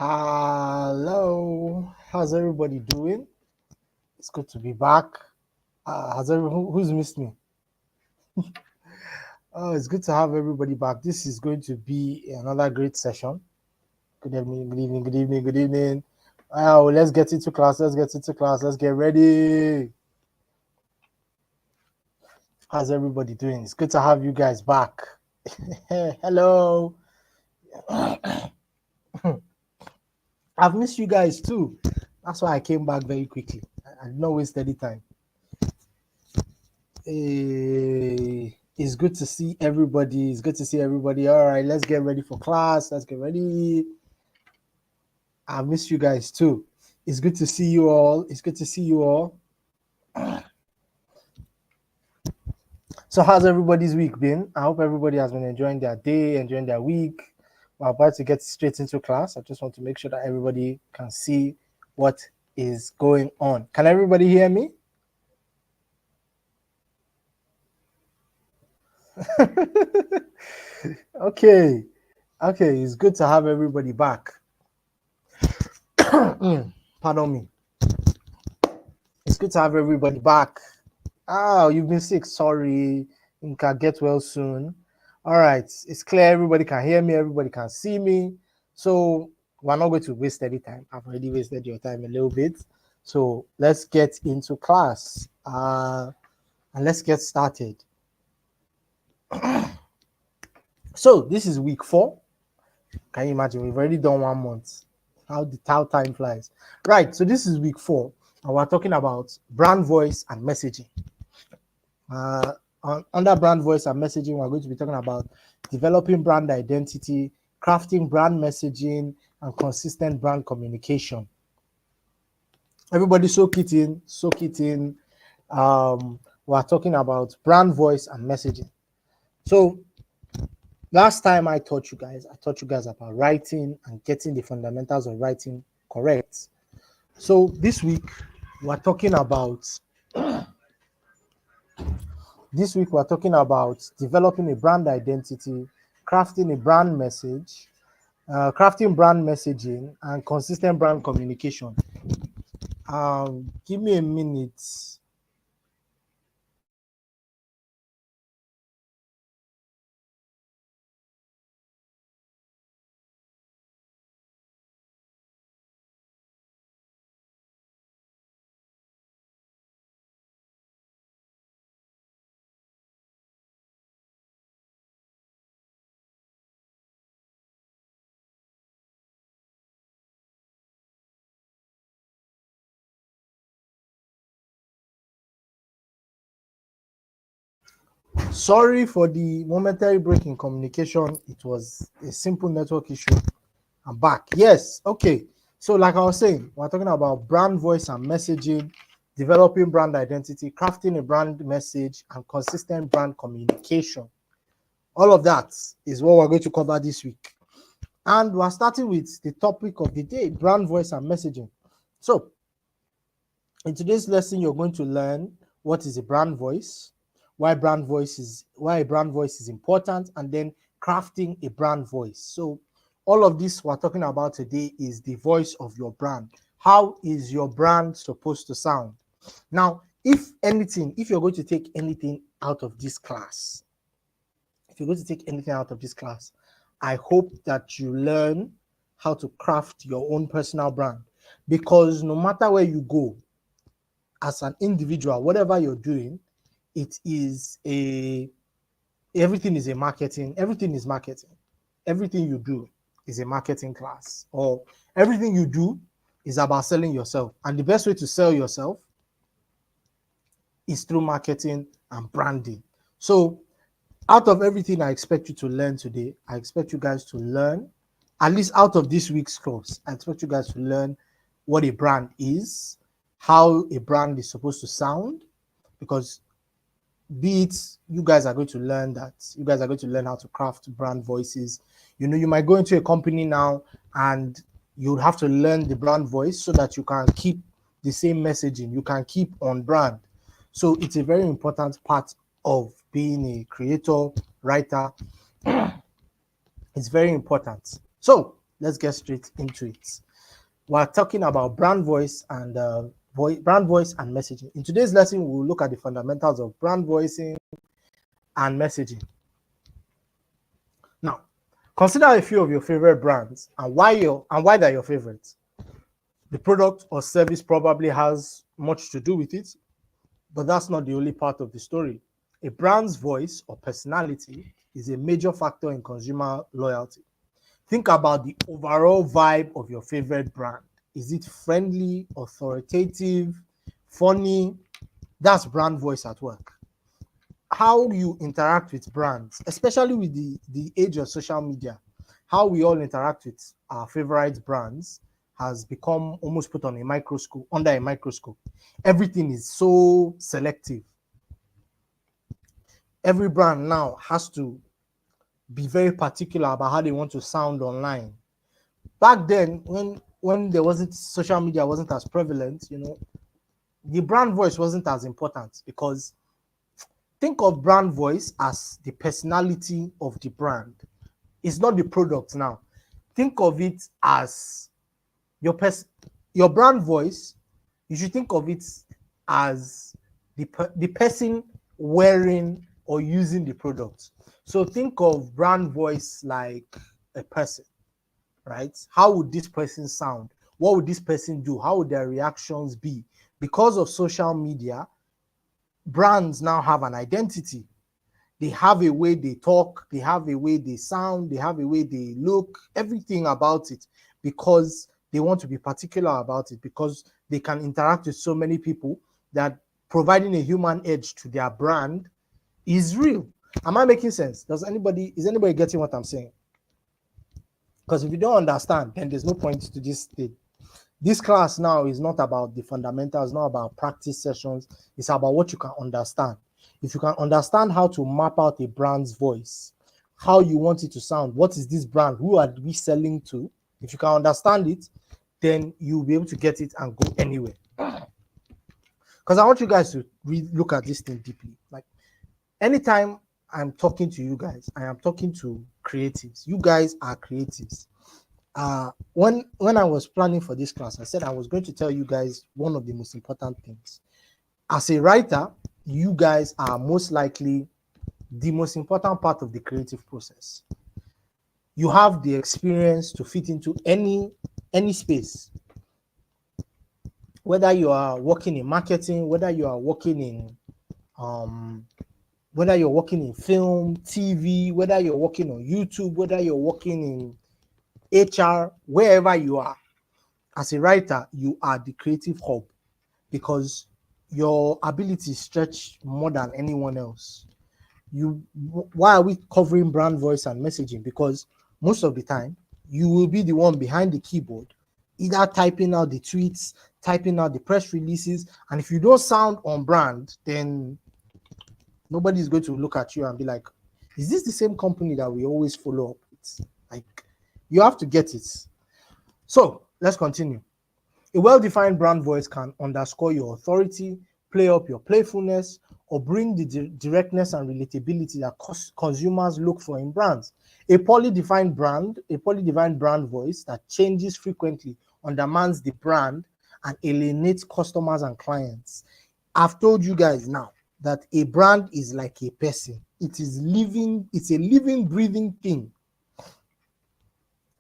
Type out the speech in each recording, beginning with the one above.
Hello, how's everybody doing? It's good to be back. Who's missed me? Oh, it's good to have everybody back. This is going to be another great session. Good evening, good evening, good evening, good evening. Oh, let's get into class. Let's get ready. How's everybody doing? It's good to have you guys back. Hello. I've missed you guys too. That's why I came back very quickly. I did not waste any time. It's good to see everybody. It's good to see everybody. All right, let's get ready for class. Let's get ready. I miss you guys too. It's good to see you all. It's good to see you all. So how's everybody's week been? I hope everybody has been enjoying their day, enjoying their week. We're about to get straight into class. I just want to make sure that everybody can see what is going on. Can everybody hear me? Okay, it's good to have everybody back. Pardon me. It's good to have everybody back. Oh, you've been sick. Sorry. You can get well soon. All right. It's clear. Everybody can hear me. Everybody can see me. So we're not going to waste any time. I've already wasted your time a little bit. So let's get into class. And let's get started. So this is week 4. Can you imagine? We've already done 1 month. How time flies. Right. So this is week 4. And we're talking about brand voice and messaging. Under brand voice and messaging, we're going to be talking about developing brand identity, crafting brand messaging, and consistent brand communication. Everybody soak it in. We're talking about brand voice and messaging. So last time I taught you guys about writing and getting the fundamentals of writing correct. So this week we're talking about developing a brand identity, crafting a brand message, crafting brand messaging, and consistent brand communication. Give me a minute. Sorry for the momentary break in communication. It was a simple network issue. I'm back. Yes. Okay. So like I was saying, we're talking about brand voice and messaging, developing brand identity, crafting a brand message, and consistent brand communication. All of that is what we're going to cover this week. And we're starting with the topic of the day, brand voice and messaging. So in today's lesson, you're going to learn what is a brand voice, why a brand voice is important, and then crafting a brand voice. So all of this we're talking about today is the voice of your brand. How is your brand supposed to sound? Now, if you're going to take anything out of this class, I hope that you learn how to craft your own personal brand, because no matter where you go as an individual, whatever you're doing, everything is marketing. Everything you do is a marketing class, or everything you do is about selling yourself. And the best way to sell yourself is through marketing and branding. So out of everything I expect you to learn today, I expect you guys to learn, at least out of this week's course, I expect you guys to learn what a brand is, how a brand is supposed to sound, because you guys are going to learn how to craft brand voices. You might go into a company now and you have to learn the brand voice so that you can keep the same messaging, you can keep on brand. So it's a very important part of being a creator, writer. It's very important. So let's get straight into it. We're talking about brand voice and brand voice and messaging. In today's lesson, we'll look at the fundamentals of brand voicing and messaging. Now, consider a few of your favorite brands and why they're your favorites. The product or service probably has much to do with it, but that's not the only part of the story. A brand's voice or personality is a major factor in consumer loyalty. Think about the overall vibe of your favorite brand. Is it friendly, authoritative, funny? That's brand voice at work. How you interact with brands, especially with the age of social media, how we all interact with our favorite brands has become almost put on a microscope, under a microscope. Everything is so selective. Every brand now has to be very particular about how they want to sound online. Back then, when there wasn't social media wasn't as prevalent, the brand voice wasn't as important, because think of brand voice as the personality of the brand. It's not the product now. Think of it as your brand voice. You should think of it as the person wearing or using the product. So think of brand voice like a person, right? How would this person sound? What would this person do? How would their reactions be? Because of social media, brands now have an identity. They have a way they talk, they have a way they sound, they have a way they look, everything about it, because they want to be particular about it, because they can interact with so many people that providing a human edge to their brand is real. Am I making sense? Is anybody getting what I'm saying? Because if you don't understand, then there's no point to this thing. This class now is not about the fundamentals, not about practice sessions. It's about what you can understand. If you can understand how to map out a brand's voice, how you want it to sound, what is this brand, who are we selling to? If you can understand it, then you'll be able to get it and go anywhere. Because I want you guys to look at this thing deeply. Like, anytime I'm talking to you guys, I am talking to creatives. You guys are creatives. When I was planning for this class, I said I was going to tell you guys one of the most important things. As a writer, you guys are most likely the most important part of the creative process. You have the experience to fit into any space. Whether you are working in marketing, whether you are working in film, TV, whether you're working on YouTube, whether you're working in HR, wherever you are, as a writer, you are the creative hub, because your abilities stretch more than anyone else. Why are we covering brand voice and messaging? Because most of the time, you will be the one behind the keyboard, either typing out the tweets, typing out the press releases, and if you don't sound on brand, then nobody is going to look at you and be like, is this the same company that we always follow up with? Like, you have to get it. So let's continue. A well-defined brand voice can underscore your authority, play up your playfulness, or bring the directness and relatability that consumers look for in brands. A poorly defined brand voice that changes frequently undermines the brand and alienates customers and clients. I've told you guys now that a brand is like a person. It's a living, breathing thing.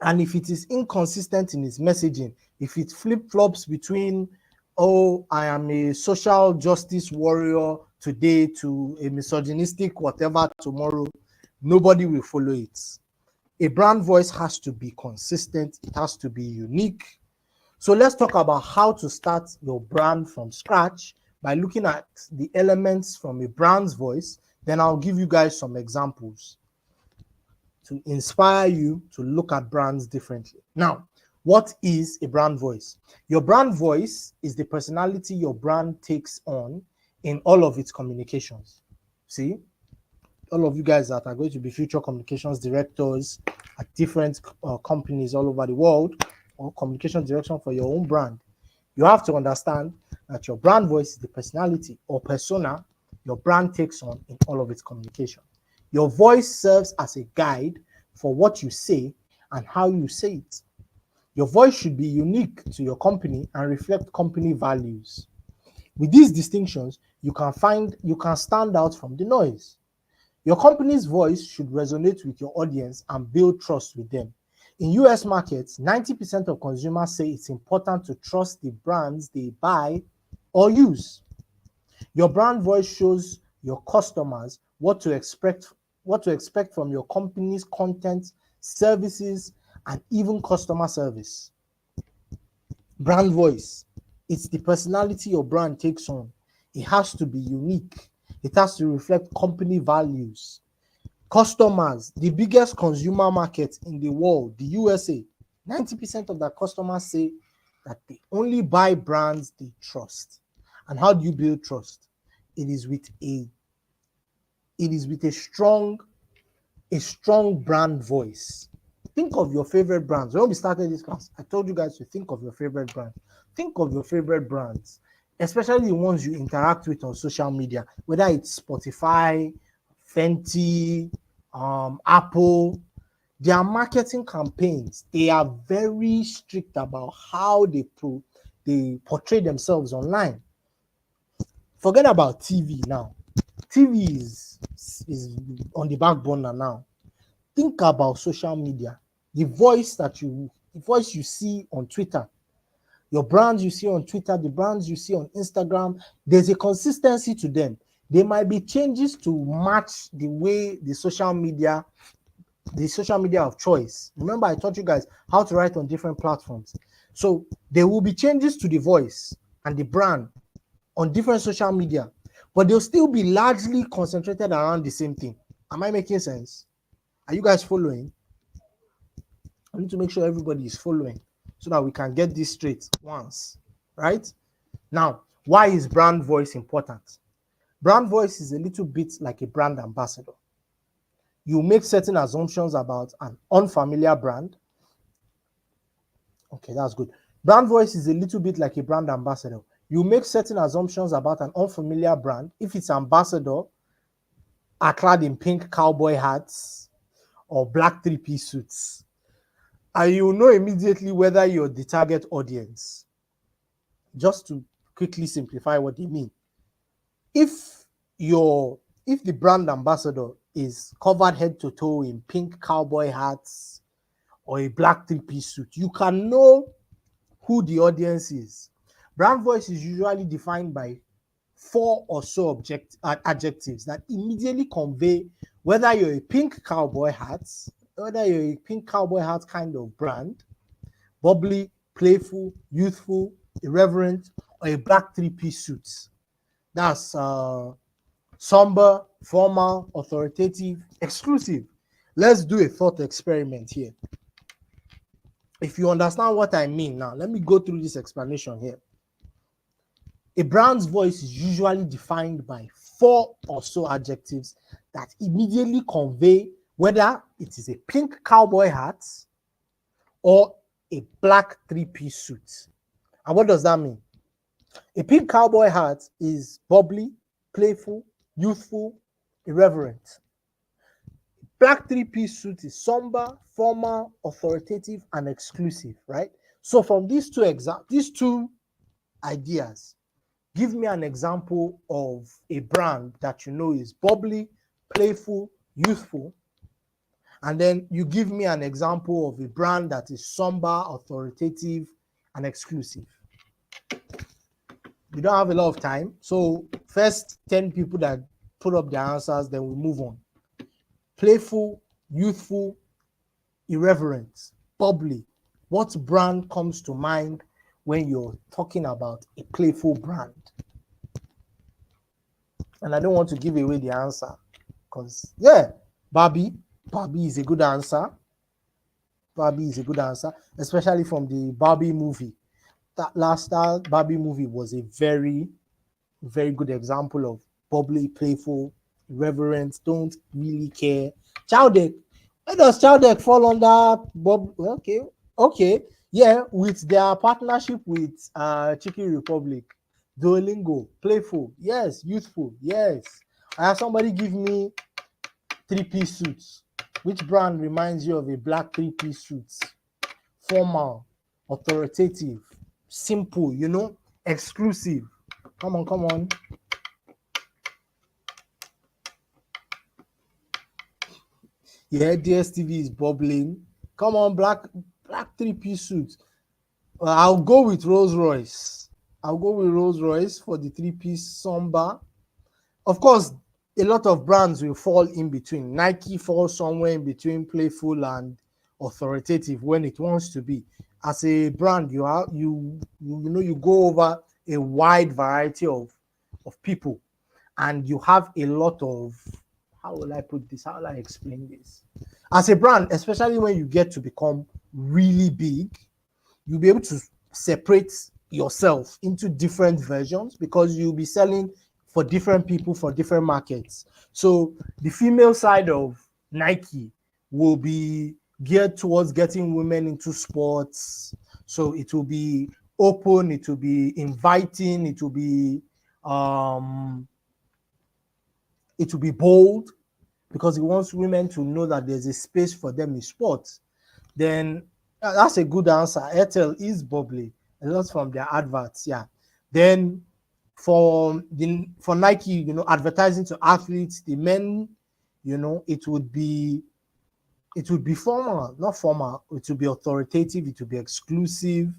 And if it is inconsistent in its messaging, if it flip-flops between, oh, I am a social justice warrior today to a misogynistic whatever tomorrow, nobody will follow it. A brand voice has to be consistent. It has to be unique. So let's talk about how to start your brand from scratch by looking at the elements from a brand's voice. Then I'll give you guys some examples to inspire you to look at brands differently. Now, what is a brand voice? Your brand voice is the personality your brand takes on in all of its communications. See, all of you guys that are going to be future communications directors at different companies all over the world, or communication direction for your own brand, you have to understand that your brand voice is the personality or persona your brand takes on in all of its communication. Your voice serves as a guide for what you say and how you say it. Your voice should be unique to your company and reflect company values. With these distinctions, you can stand out from the noise. Your company's voice should resonate with your audience and build trust with them. In US markets, 90% of consumers say it's important to trust the brands they buy or use. Your brand voice shows your customers what to expect from your company's content, services, and even customer service. Brand voice. It's the personality your brand takes on. It has to be unique. It has to reflect company values. Customers, the biggest consumer market in the world, the USA, 90% of their customers say that they only buy brands they trust. And how do you build trust? It is with a strong brand voice. Think of your favorite brands. When we started this class, I told you guys to think of your favorite brand. Think of your favorite brands, especially the ones you interact with on social media, whether it's Spotify, Fenty, Apple. Their marketing campaigns, they are very strict about how they portray themselves online. Forget about TV now. TV is on the back burner now. Think about social media. The voice you see on Twitter, your brands you see on Twitter, the brands you see on Instagram, there's a consistency to them. There might be changes to match the way the social media of choice. Remember, I taught you guys how to write on different platforms. So there will be changes to the voice and the brand on different social media, but they'll still be largely concentrated around the same thing. Am I making sense? Are you guys following? I need to make sure everybody is following so that we can get this straight once, right? Now, why is brand voice important? Brand voice is a little bit like a brand ambassador. You make certain assumptions about an unfamiliar brand. Okay, that's good. Brand voice is a little bit like a brand ambassador. You make certain assumptions about an unfamiliar brand. If it's ambassador, are clad in pink cowboy hats or black three-piece suits, and you know immediately whether you're the target audience. Just to quickly simplify what they mean. If the brand ambassador is covered head to toe in pink cowboy hats or a black three-piece suit, you can know who the audience is. Brand voice is usually defined by 4 or so adjectives that immediately convey whether you're a pink cowboy hat, kind of brand, bubbly, playful, youthful, irreverent, or a black three-piece suit. That's somber, formal, authoritative, exclusive. Let's do a thought experiment here. If you understand what I mean now, let me go through this explanation here. A brand's voice is usually defined by 4 or so adjectives that immediately convey whether it is a pink cowboy hat or a black three-piece suit. And what does that mean? A pink cowboy hat is bubbly, playful, youthful, irreverent. Black three-piece suit is somber, formal, authoritative, and exclusive, right? So from these two ideas, give me an example of a brand that you know is bubbly, playful, youthful, and then you give me an example of a brand that is somber, authoritative, and exclusive. We don't have a lot of time, so first 10 people that put up their answers, then we move on. Playful, youthful, irreverent, bubbly. What brand comes to mind when you're talking about a playful brand? And I don't want to give away the answer because, yeah, Barbie is a good answer. Barbie is a good answer, especially from the Barbie movie. That Barbie movie was a very, very good example of bubbly, playful, irreverent, don't really care. Chowdeck. Where does Chowdeck fall under Bob? Okay. Yeah, with their partnership with Chicken Republic. Duolingo, playful, yes. Youthful, yes. I have somebody give me three-piece suits. Which brand reminds you of a black three-piece suit? Formal. authoritative, simple, exclusive. Come on. Yeah, DSTV is bubbling. Come on, black three-piece suit. I'll go with Rolls Royce. For the three-piece Samba. Of course, a lot of brands will fall in between. Nike falls somewhere in between playful and authoritative when it wants to be. As a brand, you go over a wide variety of people, and you have a lot of, how will I put this? How will I explain this? As a brand, especially when you get to become really big, you'll be able to separate yourself into different versions because you'll be selling for different people for different markets. So the female side of Nike will be geared towards getting women into sports. So it will be open, it will be inviting, it will be bold, because it wants women to know that there's a space for them in sports. Then that's a good answer. Airtel is bubbly. A lot from their adverts, yeah. Then for Nike, advertising to athletes, the men, it would be formal, not formal. It would be authoritative. It would be exclusive.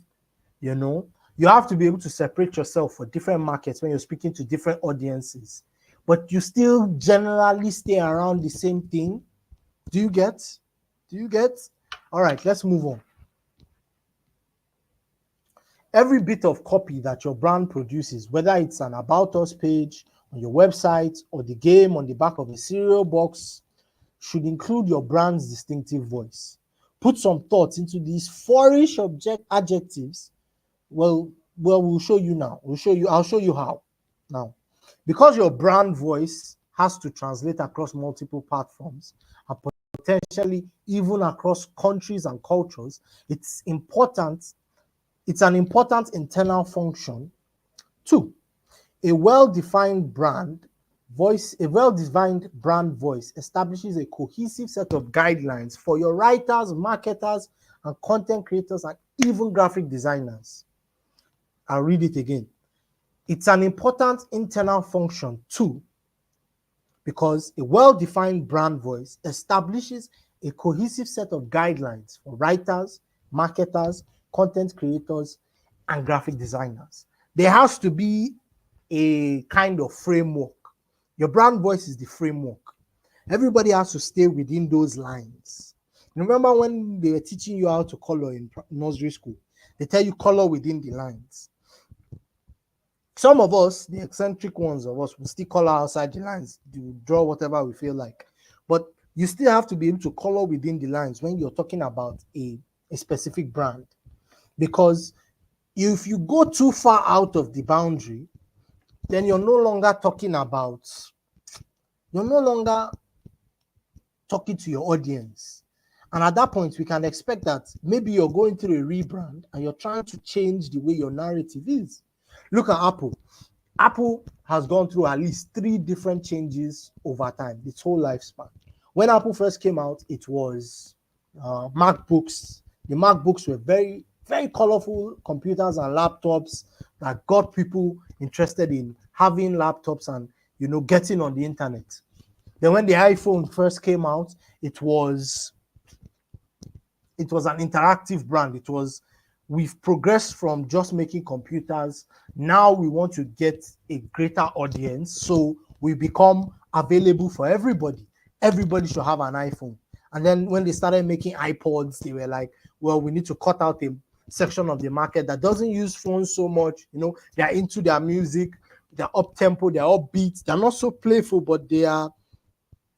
You have to be able to separate yourself for different markets when you're speaking to different audiences, but you still generally stay around the same thing. Do you get? All right, let's move on. Every bit of copy that your brand produces, whether it's an About Us page on your website or the game on the back of a cereal box, should include your brand's distinctive voice. Put some thought into these fourish adjectives. Well, we'll show you now. I'll show you how. Now, because your brand voice has to translate across multiple platforms and potentially even across countries and cultures, it's an important internal function. 2, a well-defined brand voice establishes a cohesive set of guidelines for your writers, marketers, and content creators, and even graphic designers. I'll read it again. It's an important internal function too, because a well-defined brand voice establishes a cohesive set of guidelines for writers, marketers, content creators, and graphic designers. There has to be a kind of framework. Your brand voice is the framework. Everybody has to stay within those lines. Remember when they were teaching you how to color in nursery school? They tell you color within the lines. Some of us, the eccentric ones of us, will still color outside the lines, to draw whatever we feel like. But you still have to be able to color within the lines when you're talking about a specific brand. Because if you go too far out of the boundary, then you're no longer talking to your audience. And at that point, we can expect that maybe you're going through a rebrand and you're trying to change the way your narrative is. Look at Apple. Apple has gone through at least 3 different changes over time, its whole lifespan. When Apple first came out, it was MacBooks. The MacBooks were very, very colorful computers and laptops that got people interested in having laptops and, getting on the internet. Then when the iPhone first came out, it was an interactive brand. We've progressed from just making computers. Now we want to get a greater audience. So we become available for everybody. Everybody should have an iPhone. And then when they started making iPods, they were like, well, we need to cut out a section of the market that doesn't use phones so much. They're into their music, they're up-tempo, they're upbeat. They're not so playful, but they are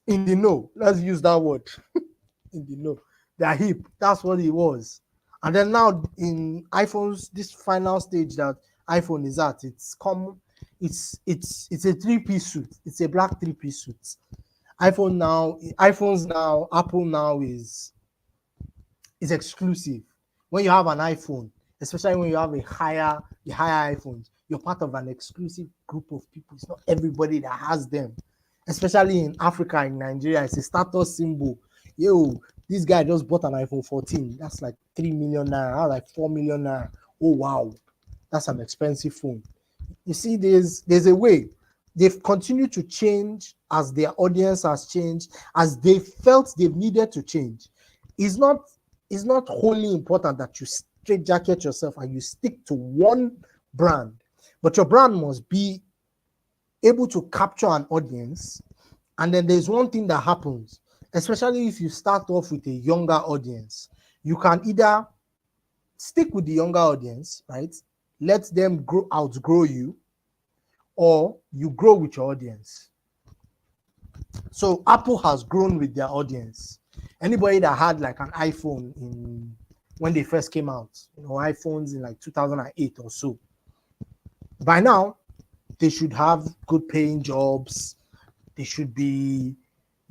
in the know. Let's use that word. In the know. They're hip. That's what it was. And then now in iPhones, this final stage that iPhone is at, it's a 3-piece suit. It's a black 3-piece suit. Apple now is exclusive. When you have an iPhone, especially when you have the higher iPhones, you're part of an exclusive group of people. It's not everybody that has them. Especially in Africa, in Nigeria, it's a status symbol. this guy just bought an iPhone 14. That's like 3 million naira. That's like 4 million naira. Oh wow, that's an expensive phone. You see, there's a way. They've continued to change as their audience has changed, as they felt they've needed to change. It's not it's not wholly important that you straight jacket yourself and you stick to one brand, but your brand must be able to capture an audience. And then there's one thing that happens, especially if you start off with a younger audience. You can either stick with the younger audience, right? Let them outgrow you, or you grow with your audience. So Apple has grown with their audience. Anybody that had like an iPhone in when they first came out, iPhones in like 2008 or so, by now they should have good paying jobs. They should be,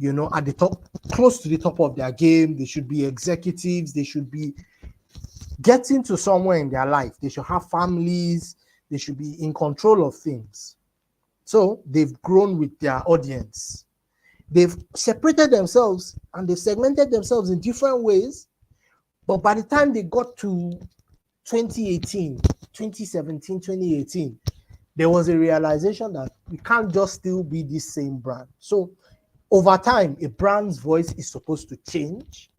at the top, close to the top of their game. They should be executives. They should be getting to somewhere in their life. They should have families. They should be in control of things. So they've grown with their audience. They've separated themselves and they've segmented themselves in different ways. But by the time they got to 2018, 2017, 2018, there was a realization that we can't just still be the same brand. So over time, a brand's voice is supposed to change.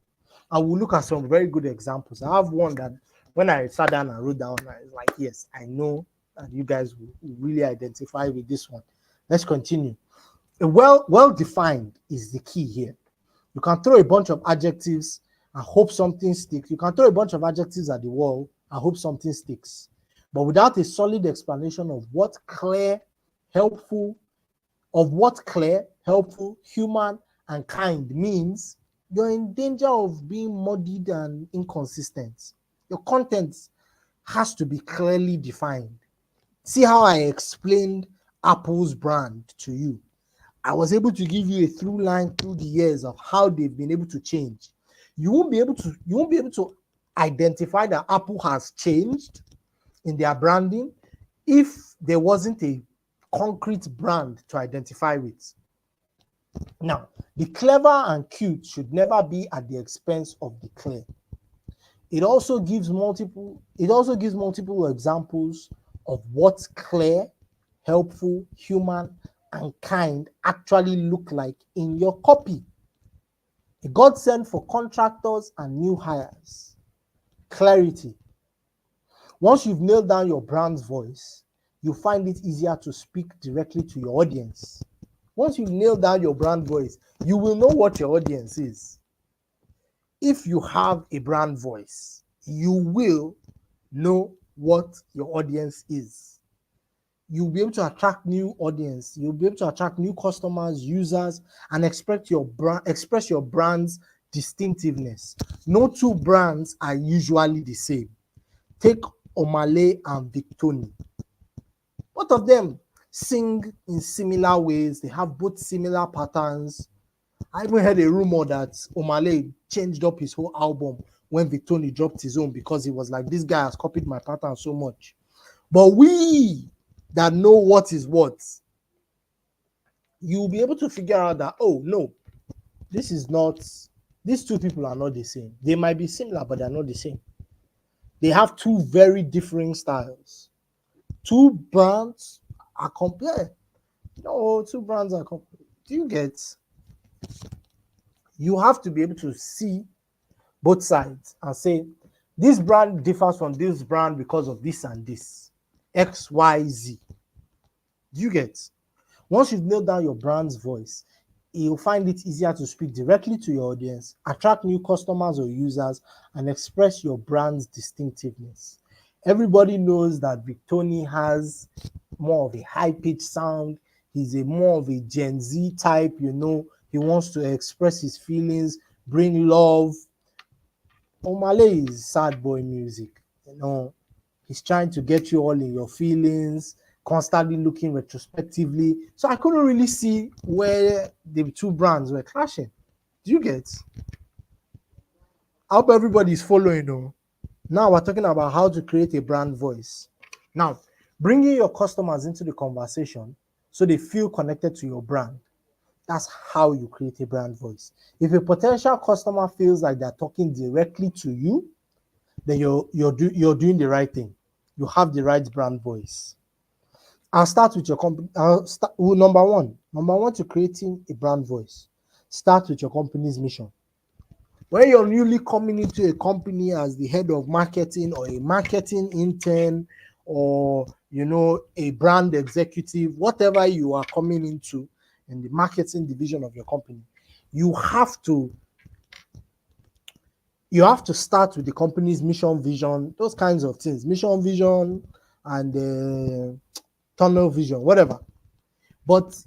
And we'll look at some very good examples. I have one that when I sat down and wrote down, I was like, yes, I know that you guys will really identify with this one. Let's continue. A well-defined is the key here. You can throw a bunch of adjectives and hope something sticks. You can throw a bunch of adjectives at the wall and hope something sticks. But without a solid explanation of what clear, helpful, human, and kind means, you're in danger of being muddied and inconsistent. Your content has to be clearly defined. See how I explained Apple's brand to you. I was able to give you a through line through the years of how they've been able to change. You won't be able to identify that Apple has changed in their branding if there wasn't a concrete brand to identify with. Now, the clever and cute should never be at the expense of the clear. It also gives multiple examples of what clear, helpful, human, and kind actually look like in your copy. A godsend for contractors and new hires. Clarity. Once you've nailed down your brand's voice, you find it easier to speak directly to your audience. Once you've nailed down your brand voice, you will know what your audience is. If you have a brand voice, you will know what your audience is. You'll be able to attract new audience. You'll be able to attract new customers, users, and express your brand's distinctiveness. No two brands are usually the same. Take Omale and Victoni. Both of them sing in similar ways. They have both similar patterns. I even heard a rumor that Omale changed up his whole album when Victoni dropped his own because he was like, this guy has copied my pattern so much. But we that know what is what, you'll be able to figure out that, oh no, these two people are not the same. They might be similar, but they're not the same. They have two very differing styles. Two brands are compared. No, two brands are compared. Do you get? You have to be able to see both sides and say, this brand differs from this brand because of this and this. X, Y, Z. Do you get? Once you've nailed down your brand's voice, you'll find it easier to speak directly to your audience, attract new customers or users, and express your brand's distinctiveness. Everybody knows that Victoni has more of a high-pitched sound. He's more of a Gen Z type, He wants to express his feelings, bring love. Omale is sad boy music, He's trying to get you all in your feelings, constantly looking retrospectively. So I couldn't really see where the two brands were clashing. Do you get? I hope everybody's following. Now we're talking about how to create a brand voice. Now, bringing your customers into the conversation so they feel connected to your brand. That's how you create a brand voice. If a potential customer feels like they're talking directly to you, then you're doing the right thing. You have the right brand voice. I'll start with your company. Number one to creating a brand voice. Start with your company's mission. When you're newly coming into a company as the head of marketing or a marketing intern or a brand executive, whatever you are coming into in the marketing division of your company, you have to start with the company's mission, vision, those kinds of things. Mission, vision, and tunnel vision, whatever. But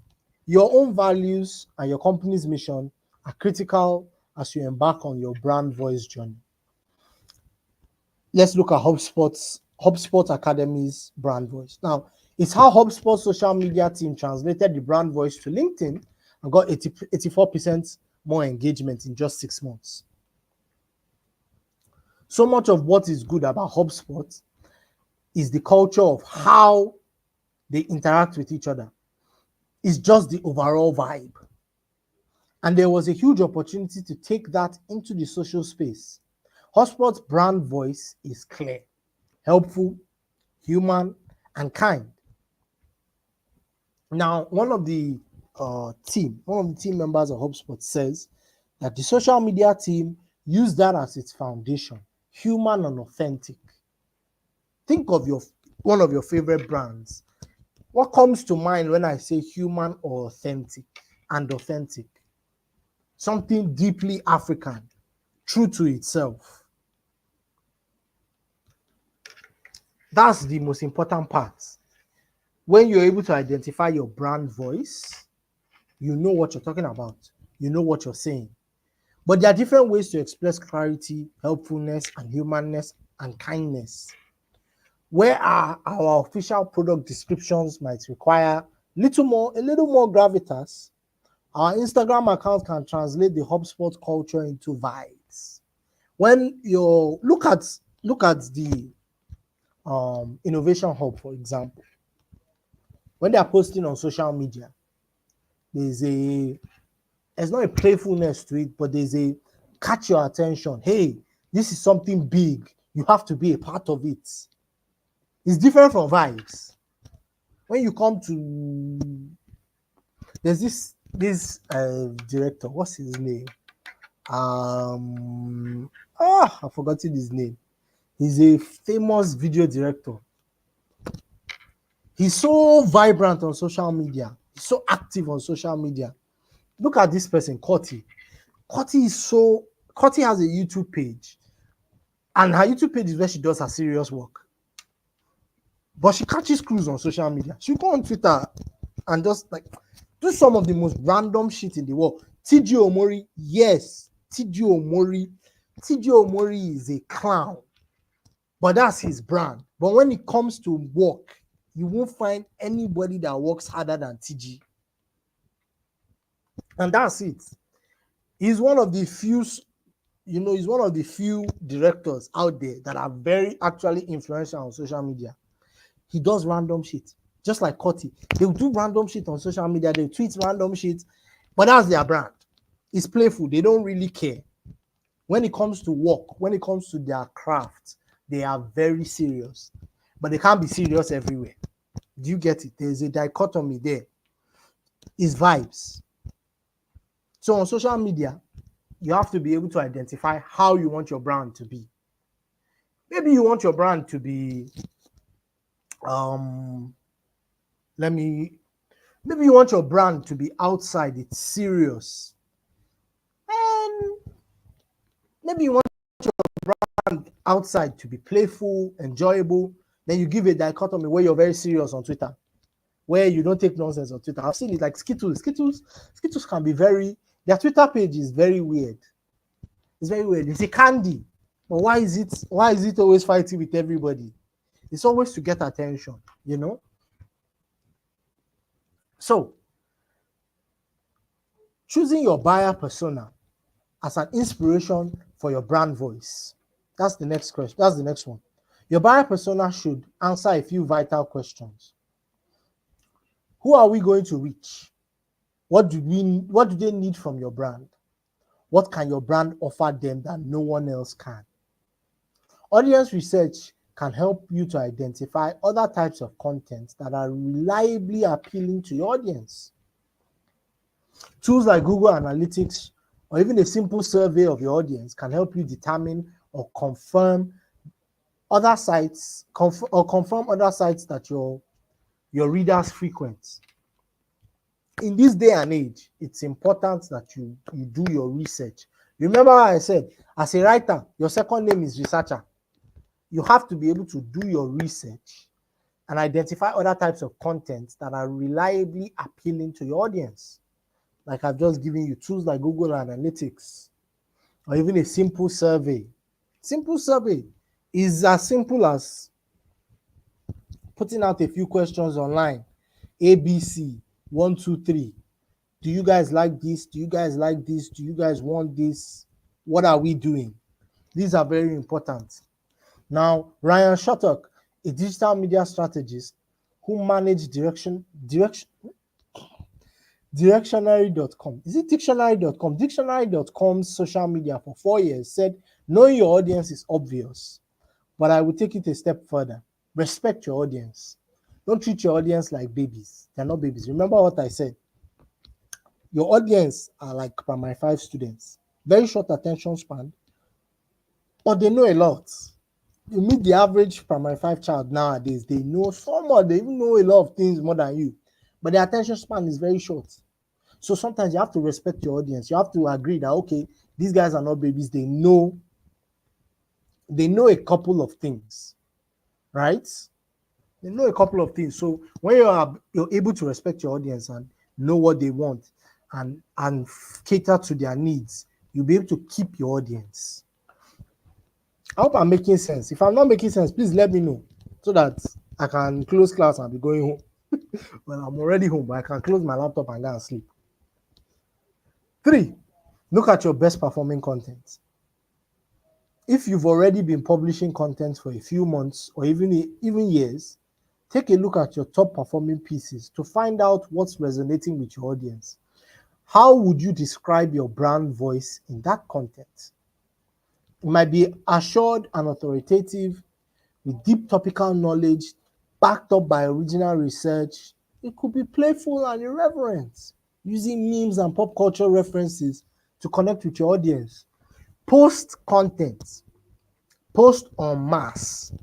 your own values and your company's mission are critical as you embark on your brand voice journey. Let's look at HubSpot Academy's brand voice. Now, it's how HubSpot social media team translated the brand voice to LinkedIn and got 84% more engagement in just 6 months. So much of what is good about HubSpot is the culture of how they interact with each other. It's just the overall vibe. And there was a huge opportunity to take that into the social space. HubSpot's brand voice is clear, helpful, human, and kind. Now, one of the team members of HubSpot says that the social media team used that as its foundation, human and authentic. Think of one of your favorite brands. What comes to mind when I say human or authentic and authentic? Something deeply African, true to itself. That's the most important part. When you're able to identify your brand voice, you know what you're talking about. You know what you're saying. But there are different ways to express clarity, helpfulness, and humanness and kindness. Where our official product descriptions might require a little more gravitas, our Instagram account can translate the HubSpot culture into vibes. When you look at the Innovation Hub, for example, when they are posting on social media, there's not a playfulness to it, but there's a catch your attention. Hey, this is something big. You have to be a part of it. It's different from vibes. When you come to, there's this director, what's his name? I've forgotten his name. He's a famous video director. He's so vibrant on social media. He's so active on social media. Look at this person, Coty. Coty has a YouTube page. And her YouTube page is where she does her serious work. But she catches crews on social media. She'll go on Twitter and just do some of the most random shit in the world. TG Omori, yes. TG Omori is a clown. But that's his brand. But when it comes to work, you won't find anybody that works harder than TG. And that's it. He's one of the few directors out there that are very actually influential on social media. He does random shit, just like Coty. They'll do random shit on social media. They'll tweet random shit, but that's their brand. It's playful. They don't really care. When it comes to work, when it comes to their craft, they are very serious. But they can't be serious everywhere. Do you get it? There's a dichotomy there. It's vibes. So on social media, you have to be able to identify how you want your brand to be. Maybe you want your brand to be, maybe you want your brand to be outside, it's serious. And maybe you want your brand outside to be playful, enjoyable. Then you give a dichotomy where you're very serious on Twitter, where you don't take nonsense on Twitter. I've seen it like Skittles. Skittles can be their Twitter page is very weird. It's very weird. It's a candy. But why is it always fighting with everybody? It's always to get attention, So, choosing your buyer persona as an inspiration for your brand voice. That's the next question. That's the next one. Your buyer persona should answer a few vital questions. Who are we going to reach? What do they need from your brand? What can your brand offer them that no one else can? Audience research can help you to identify other types of content that are reliably appealing to your audience. Tools like Google Analytics or even a simple survey of your audience can help you determine or confirm other sites confirm other sites that your readers frequent. In this day and age, it's important that you do your research. Remember how I said, as a writer, your second name is researcher. You have to be able to do your research and identify other types of content that are reliably appealing to your audience. Like I've just given you tools like Google Analytics or even a simple survey. Simple survey is as simple as putting out a few questions online. ABC, 1, 2, 3. Do you guys like this? Do you guys like this? Do you guys want this? What are we doing? These are very important. Now, Ryan Shattuck, a digital media strategist who managed Dictionary.com. Is it Dictionary.com? Dictionary.com's social media for 4 years said, knowing your audience is obvious, but I will take it a step further. Respect your audience. Don't treat your audience like babies. They're not babies. Remember what I said. Your audience are like primary 5 students. Very short attention span, but they know a lot. You meet the average primary 5 child nowadays, they know so much, they even know a lot of things more than you, but their attention span is very short. So sometimes you have to respect your audience. You have to agree that, okay, these guys are not babies. They know a couple of things, right? They know a couple of things. So when you're able to respect your audience and know what they want and cater to their needs, you'll be able to keep your audience. I hope I'm making sense. If I'm not making sense, please let me know so that I can close class and be going home. Well, I'm already home, but I can close my laptop and go and sleep. 3, look at your best performing content. If you've already been publishing content for a few months or even years, take a look at your top performing pieces to find out what's resonating with your audience. How would you describe your brand voice in that content? It might be assured and authoritative with deep topical knowledge backed up by original research. It could be playful and irreverent, using memes and pop culture references to connect with your audience. Post content, post en masse,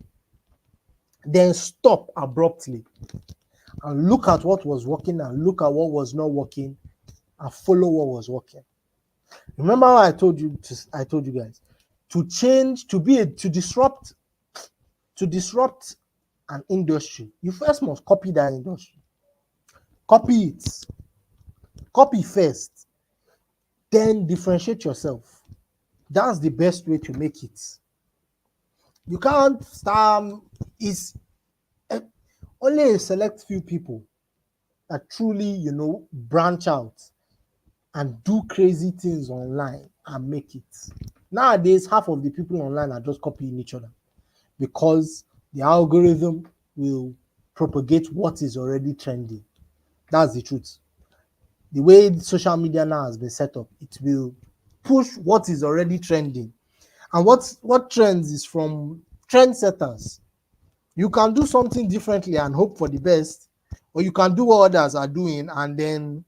then stop abruptly and look at what was working and look at what was not working and follow what was working. Remember how I told you guys to change, to disrupt an industry, you first must copy that industry. Copy it. Copy first, then differentiate yourself. That's the best way to make it. You can't start. It's only a select few people that truly, branch out and do crazy things online and make it. Nowadays, half of the people online are just copying each other because the algorithm will propagate what is already trending. That's the truth. The way social media now has been set up, it will push what is already trending. And what trends is from trendsetters. You can do something differently and hope for the best, or you can do what others are doing and then,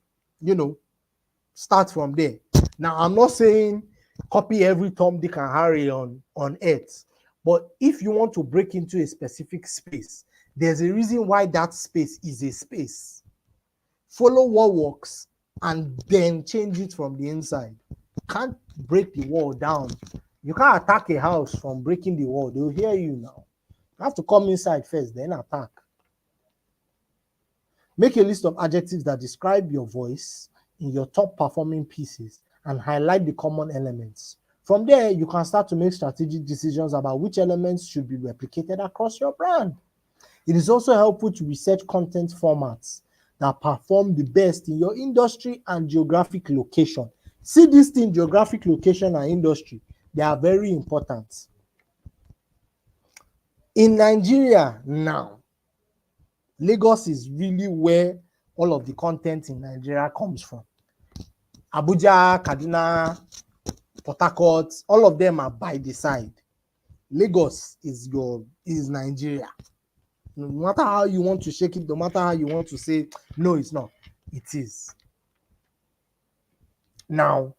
start from there. Now, I'm not saying copy every Tom, Dick, and Harry on earth, but if you want to break into a specific space, there's a reason why that space is a space. Follow what works and then change it from the inside. You can't break the wall down. You can't attack a house from breaking the wall. They'll hear you now. You have to come inside first, then attack. Make a list of adjectives that describe your voice in your top performing pieces and highlight the common elements. From there, you can start to make strategic decisions about which elements should be replicated across your brand. It is also helpful to research content formats that perform the best in your industry and geographic location. See this thing, geographic location and industry, they are very important. In Nigeria now, Lagos is really where all of the content in Nigeria comes from. Abuja, Kaduna, Port Harcourt, all of them are by the side. Lagos is Nigeria. No matter how you want to shake it, no matter how you want to say, no, it's not. It is. Now,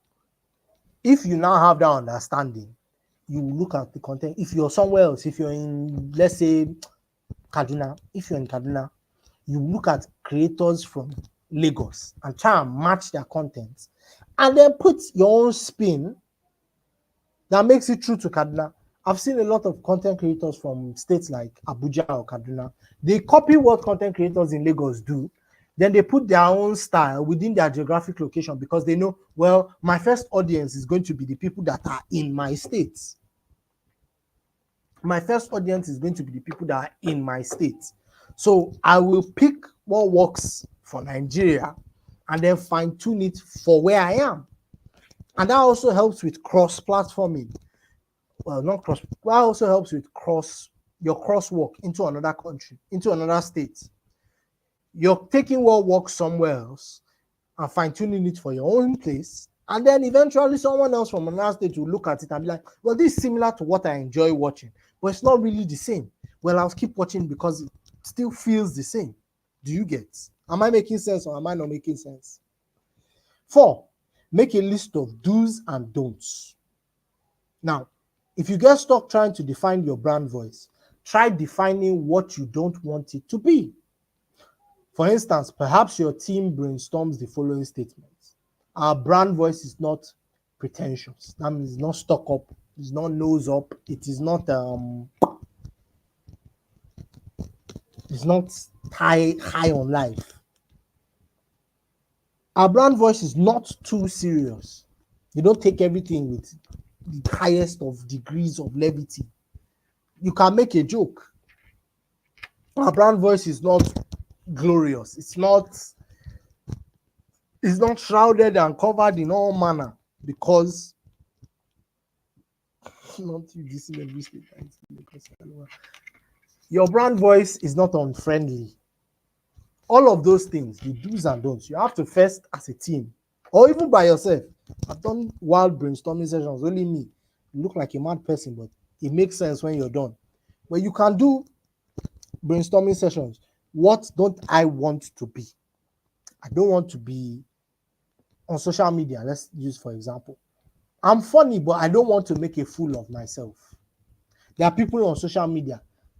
if you now have that understanding, you look at the content. If you're somewhere else, if you're in, let's say, Kaduna, if you're in Kaduna, you look at creators from Lagos and try and match their content and then put your own spin that makes it true to Kaduna. I've seen a lot of content creators from states like Abuja or Kaduna. They copy what content creators in Lagos do. Then they put their own style within their geographic location because they know, well, my first audience is going to be the people that are in my states. My first audience is going to be the people that are in my state. So I will pick what works for Nigeria and then fine tune it for where I am. And that also helps with cross-platforming. Well, not cross, that also helps with your crosswalk into another country, into another state. You're taking what works somewhere else and fine-tuning it for your own place. And then eventually someone else from another state will look at it and be like, well, this is similar to what I enjoy watching, but it's not really the same. Well, I'll keep watching because it still feels the same. Do you get? Am I making sense or am I not making sense? 4, make a list of do's and don'ts. Now, if you get stuck trying to define your brand voice, try defining what you don't want it to be. For instance, perhaps your team brainstorms the following statements. Our brand voice is not pretentious. That means it's not stuck up, it's not nose up, it is not high on life. Our brand voice is not too serious. You don't take everything with the highest of degrees of levity. You can make a joke. Our brand voice is not glorious. It's not shrouded and covered in all manner because your brand voice is not unfriendly. All of those things, the do's and don'ts, you have to first as a team or even by yourself. I've done wild brainstorming sessions, only me. You look like a mad person, but it makes sense when you're done. But you can do brainstorming sessions. What don't I want to be? I don't want to be on social media. Let's use for example. I'm funny, but I don't want to make a fool of myself. There are people on social media.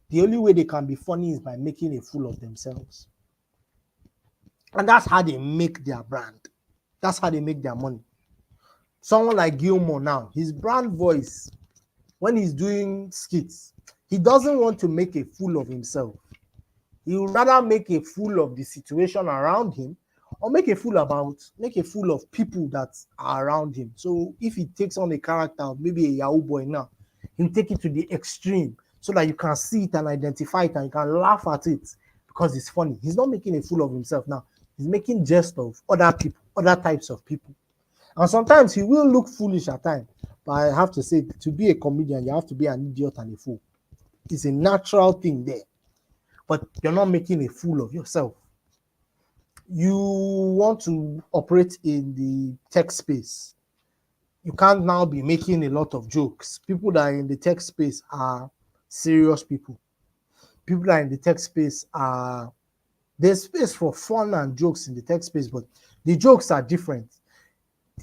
The only way they can be funny is by making a fool of themselves. And that's how they make their brand. That's how they make their money. Someone like Gilmore now, his brand voice, when he's doing skits, he doesn't want to make a fool of himself. He would rather make a fool of the situation around him or make a fool of people that are around him. So if he takes on a character of maybe a Yahoo boy now, he'll take it to the extreme so that you can see it and identify it and you can laugh at it because it's funny. He's not making a fool of himself now. He's making jest of other people, other types of people. And sometimes he will look foolish at times. But I have to say, to be a comedian, you have to be an idiot and a fool. It's a natural thing there. But you're not making a fool of yourself. You want to operate in the tech space. You can't now be making a lot of jokes. People that are in the tech space are serious people. People that are in the tech space are... There's space for fun and jokes in the tech space, but the jokes are different.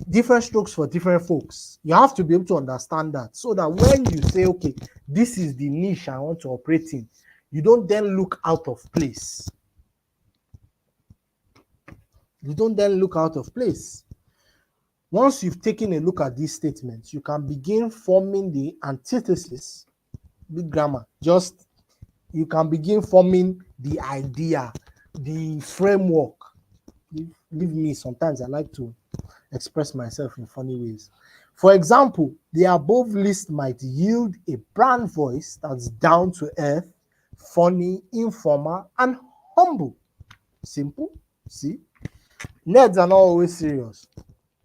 Different strokes for different folks. You have to be able to understand that so that when you say, okay, this is the niche I want to operate in, you don't then look out of place. You don't then look out of place. Once you've taken a look at these statements, you can begin forming the antithesis. Big grammar. Just, you can begin forming the idea, the framework. Leave me, sometimes I like to express myself in funny ways. For example, the above list might yield a brand voice that's down to earth, funny, informal, and humble. Simple. See? Nerds are not always serious.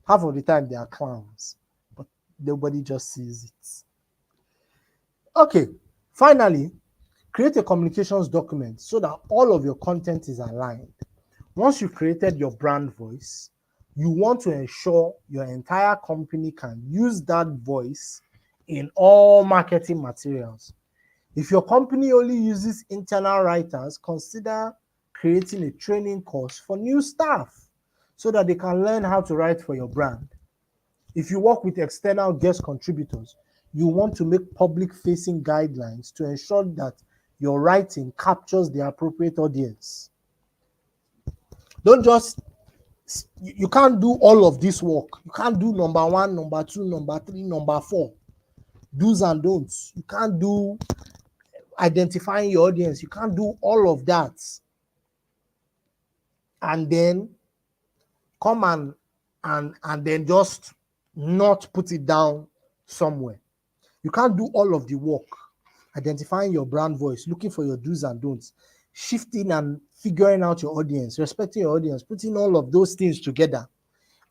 Half of the time they are clowns, but nobody just sees it. Okay, finally, create a communications document so that all of your content is aligned. Once you've created your brand voice, you want to ensure your entire company can use that voice in all marketing materials. If your company only uses internal writers, consider creating a training course for new staff so that they can learn how to write for your brand. If you work with external guest contributors, you want to make public-facing guidelines to ensure that your writing captures the appropriate audience. Don't just, you can't do all of this work. You can't do number 1, number 2, number 3, number 4. Do's and don'ts. You can't do identifying your audience. You can't do all of that. And then come and then just not put it down somewhere. You can't do all of the work, identifying your brand voice, looking for your do's and don'ts, shifting and figuring out your audience, respecting your audience, putting all of those things together,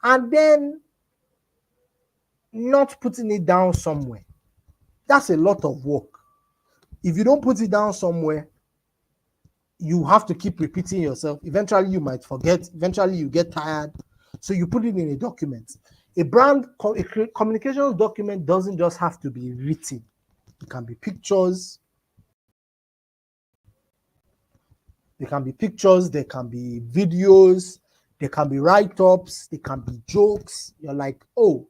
and then not putting it down somewhere. That's a lot of work. If you don't put it down somewhere, you have to keep repeating yourself. Eventually, you might forget. Eventually, you get tired. So you put it in a document. A communications document doesn't just have to be written. It can be pictures. There can be pictures. There can be videos. There can be write-ups. There can be jokes. You're like, oh,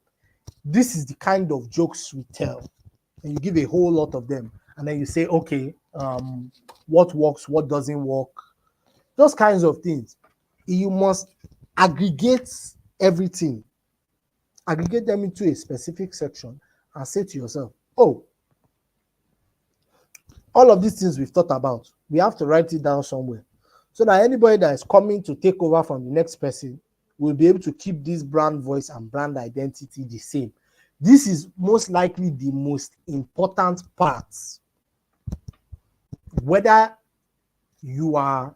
this is the kind of jokes we tell. And you give a whole lot of them. And then you say, okay, what works, what doesn't work, those kinds of things. You must aggregate everything, aggregate them into a specific section and say to yourself, oh, all of these things we've thought about, we have to write it down somewhere so that anybody that is coming to take over from the next person will be able to keep this brand voice and brand identity the same. This is most likely the most important part. Whether you are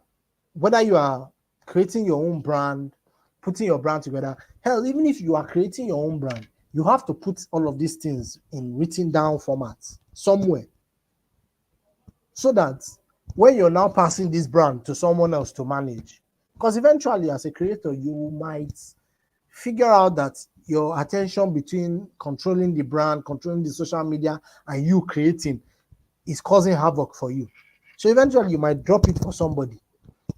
creating your own brand, putting your brand together, hell, even if you are creating your own brand, you have to put all of these things in written down formats somewhere, so that when you're now passing this brand to someone else to manage, because eventually as a creator, you might figure out that your attention between controlling the brand, controlling the social media, and you creating is causing havoc for you. So eventually you might drop it for somebody.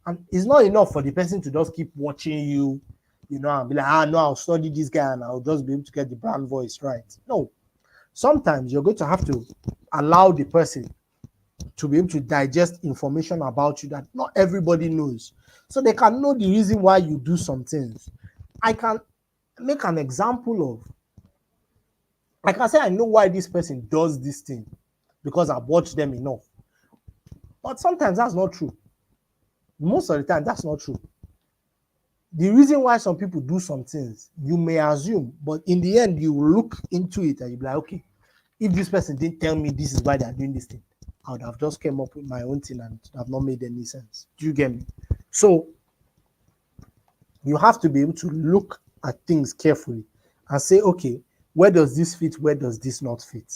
And it's not enough for the person to just keep watching you, and be like, no, I'll study this guy and I'll just be able to get the brand voice right. No. Sometimes you're going to have to allow the person to be able to digest information about you that not everybody knows. So they can know the reason why you do some things. I can make an example of, I can say I know why this person does this thing because I've watched them enough. But sometimes that's not true. Most of the time, that's not true. The reason why some people do some things, you may assume, but in the end, you look into it and you'll be like, okay, if this person didn't tell me this is why they're doing this thing, I would have just came up with my own thing and have not made any sense. Do you get me? So you have to be able to look at things carefully and say, okay, where does this fit? Where does this not fit?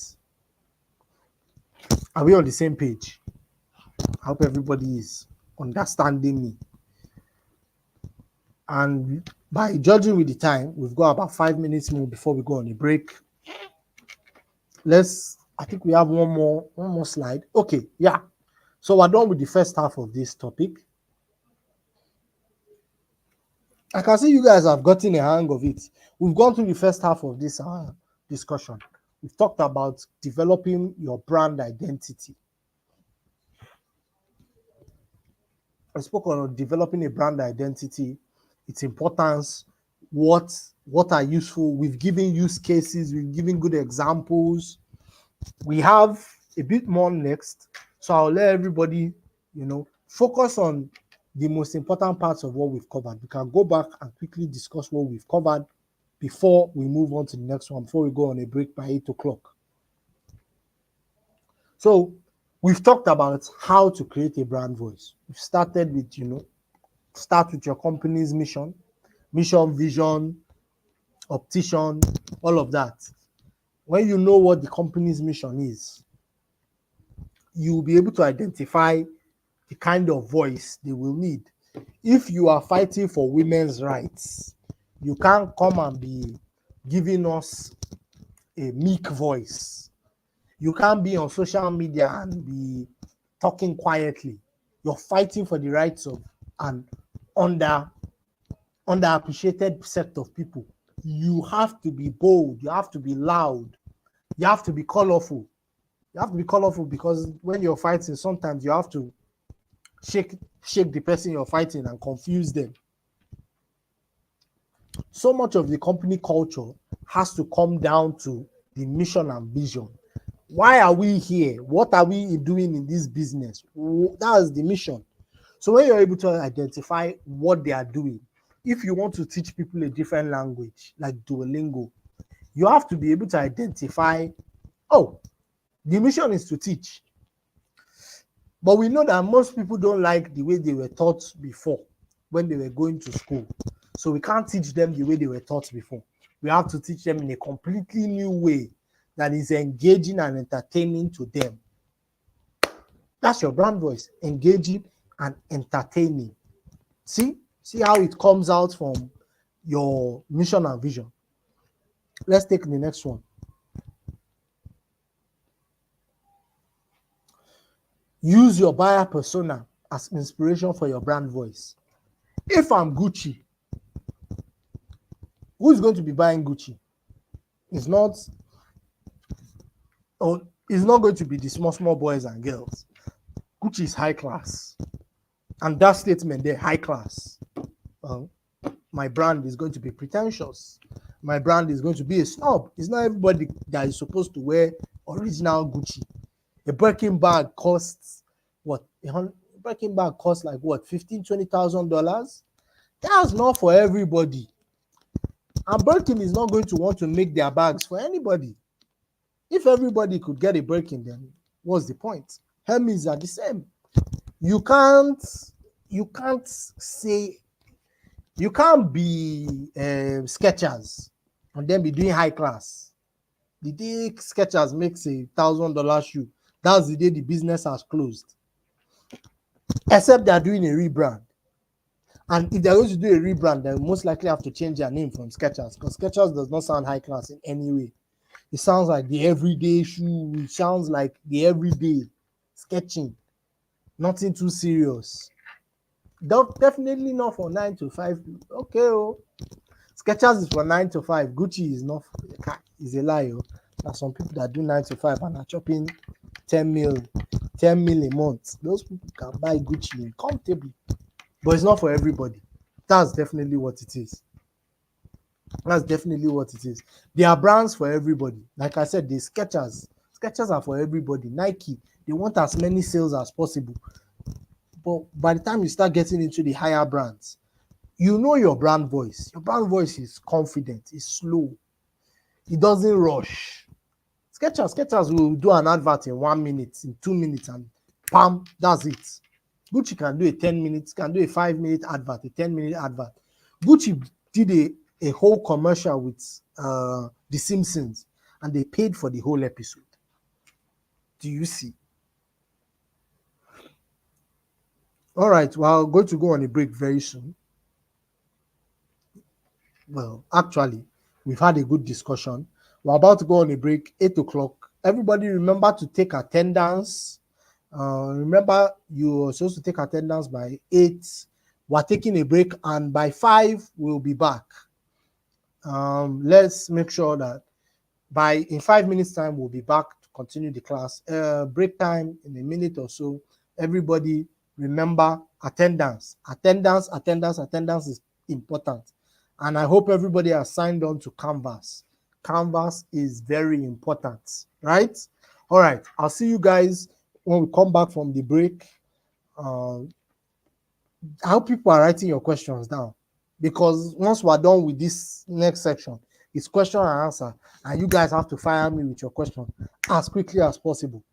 Are we on the same page? I hope everybody is understanding me. And by judging with the time, we've got about 5 minutes more before we go on a break. I think we have one more slide. Okay, yeah. So we're done with the first half of this topic. I can see you guys have gotten a hang of it. We've gone through the first half of this discussion. We've talked about developing your brand identity. I spoke on developing a brand identity, its importance, what are useful. We've given use cases, we've given good examples. We have a bit more next, so I'll let everybody, focus on the most important parts of what we've covered. We can go back and quickly discuss what we've covered before we move on to the next one, before we go on a break by 8 o'clock. So we've talked about how to create a brand voice. We've started with, start with your company's mission, vision, optician, all of that. When you know what the company's mission is, you'll be able to identify the kind of voice they will need. If you are fighting for women's rights, you can't come and be giving us a meek voice. You can't be on social media and be talking quietly. You're fighting for the rights of an under underappreciated set of people. You have to be bold, you have to be loud, you have to be colorful. You have to be colorful because when you're fighting, sometimes you have to shake shake the person you're fighting and confuse them. So much of the company culture has to come down to the mission and vision. Why are we here? What are we doing in this business? That's the mission. So when you're able to identify what they are doing, if you want to teach people a different language like Duolingo, you have to be able to identify, oh, the mission is to teach. But we know that most people don't like the way they were taught before when they were going to school. So we can't teach them the way they were taught before. We have to teach them in a completely new way that is engaging and entertaining to them. That's your brand voice, engaging and entertaining. See how it comes out from your mission and vision. Let's take the next one. Use your buyer persona as inspiration for your brand voice. If I'm Gucci, who's going to be buying Gucci? It's not, oh, it's not going to be the small boys and girls. Gucci is high class. And that statement there, high class. My brand is going to be pretentious. My brand is going to be a snob. It's not everybody that is supposed to wear original Gucci. A Birkin bag costs what? A Birkin bag costs like what? $15,000-$20,000. That's not for everybody. And Birkin is not going to want to make their bags for anybody. If everybody could get a Birkin, then what's the point? Hermes are the same. You can't say, you can't be Skechers and then be doing high class. The day Skechers makes $1,000 shoe, that's the day the business has closed. Except they are doing a rebrand. And if they're going to do a rebrand, they most likely have to change their name from Skechers, because Skechers does not sound high class in any way. It sounds like the everyday shoe. It sounds like the everyday sketching. Nothing too serious. Definitely not for 9 to 5. Okay, oh. Skechers is for 9 to 5. Gucci is not. Is a lie. Oh. There are some people that do 9 to 5 and are chopping 10 mil a month. Those people can buy Gucci comfortably. But it's not for everybody. That's definitely what it is. That's definitely what it is. There are brands for everybody. Like I said, the Skechers. Skechers are for everybody. Nike, they want as many sales as possible. But by the time you start getting into the higher brands, you know your brand voice. Your brand voice is confident, it's slow, it doesn't rush. Skechers will do an advert in 1 minute, in 2 minutes, and bam, that's it. Gucci can do a 10 minutes, can do a 5-minute advert, a 10-minute advert. Gucci did a whole commercial with The Simpsons, and they paid for the whole episode. Do you see? All right, well, I'm going to go on a break very soon. Well, actually, we've had a good discussion. We're about to go on a break, 8 o'clock. Everybody remember to take attendance. Remember, you're supposed to take attendance by 8. We're taking a break, and by 5, we'll be back. Let's make sure that in 5 minutes time, we'll be back to continue the class. Break time in a minute or so. Everybody remember attendance. Attendance is important. And I hope everybody has signed on to Canvas. Canvas is very important, right? All right, I'll see you guys when we come back from the break. I hope people are writing your questions down, because once we're done with this next section, it's question and answer, and you guys have to fire me with your question as quickly as possible,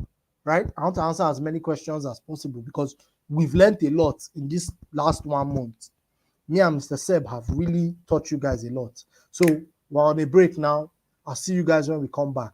right? I want to answer as many questions as possible because we've learned a lot in this last 1 month. Me and Mr. Seb have really taught you guys a lot. So we're on a break now. I'll see you guys when we come back.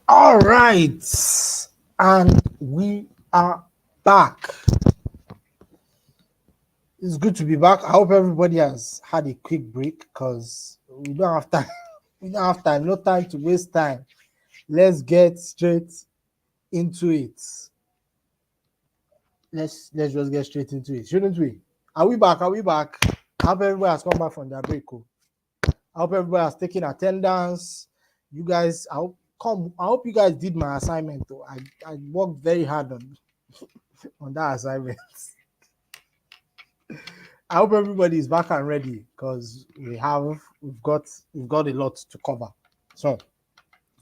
All right, and we are back. It's good to be back. I hope everybody has had a quick break because we don't have time. We don't have time. No time to waste time. Let's get straight into it. Let's just get straight into it, shouldn't we? Are we back? Are we back? I hope everybody has come back from their break. Oh. I hope everybody has taken attendance. You guys, I hope you guys did my assignment. Though. I worked very hard on that assignment. I hope everybody is back and ready because we've got a lot to cover. So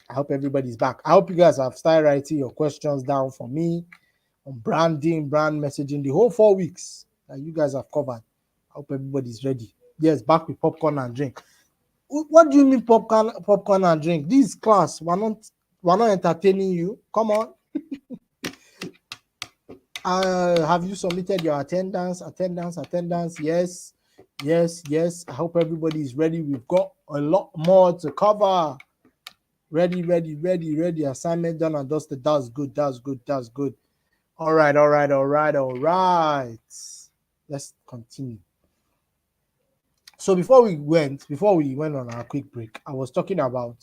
I hope everybody's back. I hope you guys have started writing your questions down for me on branding, brand messaging, the whole 4 weeks that you guys have covered. I hope everybody's ready. Yes, back with popcorn and drink. What do you mean popcorn and drink? This class, we're not entertaining you. Come on. Have you submitted your attendance? Yes. I hope everybody is ready. We've got a lot more to cover. Ready. Assignment done and dusted. That's good. All right. Let's continue. So before we went on our quick break, I was talking about,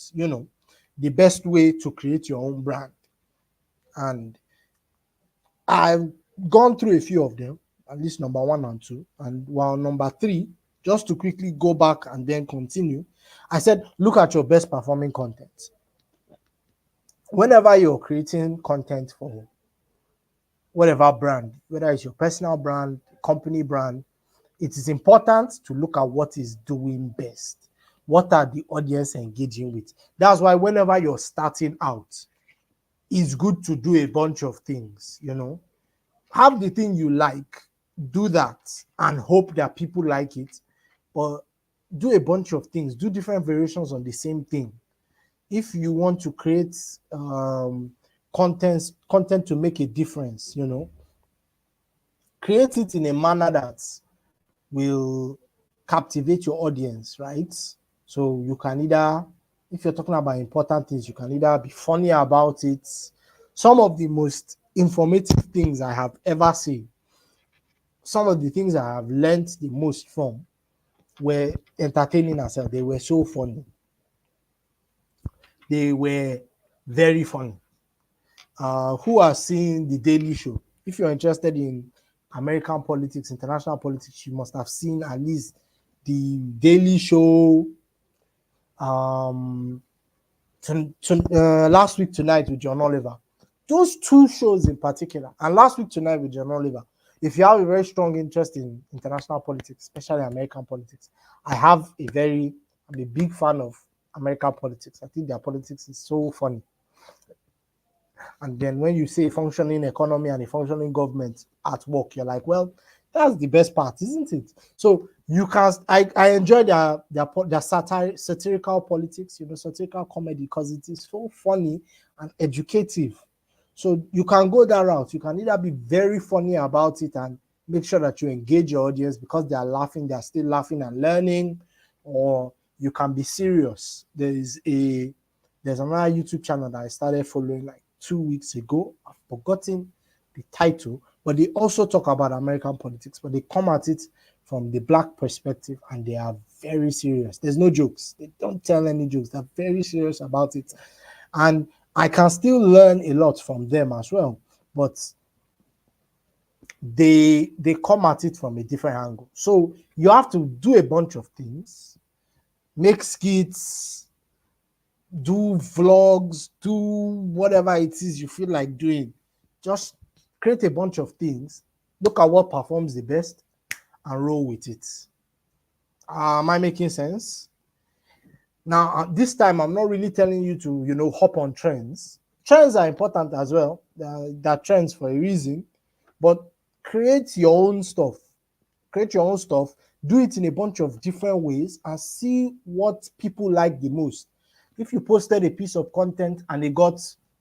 the best way to create your own brand. And I've gone through a few of them, at least number 1 and 2. And while number 3, just to quickly go back and then continue, I said, look at your best performing content. Whenever you're creating content for whatever brand, whether it's your personal brand, company brand, it is important to look at what is doing best. What are the audience engaging with? That's why whenever you're starting out, it's good to do a bunch of things, Have the thing you like, do that, and hope that people like it. But do a bunch of things, do different variations on the same thing. If you want to create content to make a difference, create it in a manner that will captivate your audience, right? So you can either, if you're talking about important things, you can either be funny about it. Some of the most informative things I have ever seen, some of the things I have learned the most from were entertaining ourselves. They were so funny. They were very funny. Who has seen The Daily Show? If you're interested in American politics, international politics, you must have seen at least The Daily Show. Last Week Tonight with John Oliver. Those 2 shows in particular, and Last Week Tonight with John Oliver. If you have a very strong interest in international politics, especially American politics, I'm a big fan of American politics. I think their politics is so funny. And then when you say functioning economy and a functioning government at work, you're like, well, that's the best part, isn't it? So you can, I enjoy their satirical politics, satirical comedy, because it is so funny and educative. So you can go that route. You can either be very funny about it and make sure that you engage your audience because they are laughing, they are still laughing and learning, or you can be serious. There's another YouTube channel that I started following like 2 weeks ago. I've forgotten the title, but they also talk about American politics, but they come at it from the Black perspective and they are very serious. There's no jokes. They don't tell any jokes. They're very serious about it. And I can still learn a lot from them as well, but they come at it from a different angle. So you have to do a bunch of things, make skits, do vlogs, do whatever it is you feel like doing. Just create a bunch of things, look at what performs the best, and roll with it. Am I making sense? Now, this time, I'm not really telling you to, hop on trends. Trends are important as well. They're trends for a reason, but create your own stuff. Do it in a bunch of different ways and see what people like the most. If you posted a piece of content and it got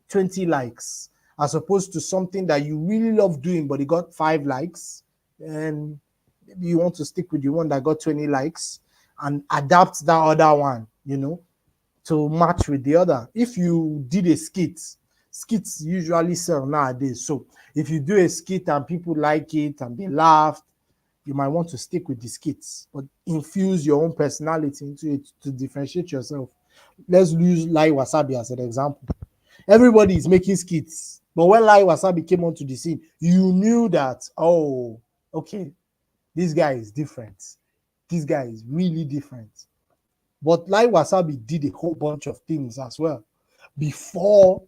20 likes, as opposed to something that you really love doing, but it got 5 likes, and maybe you want to stick with the one that got 20 likes and adapt that other one, to to match with the other. If you did a skit, skits usually sell nowadays. So if you do a skit and people like it and they laugh, you might want to stick with the skits, but infuse your own personality into it to differentiate yourself. Let's use Lai Wasabi as an example. Everybody is making skits, but when Lai Wasabi came onto the scene, you knew that, oh, okay, this guy is different. This guy is really different. But Lai Wasabi did a whole bunch of things as well before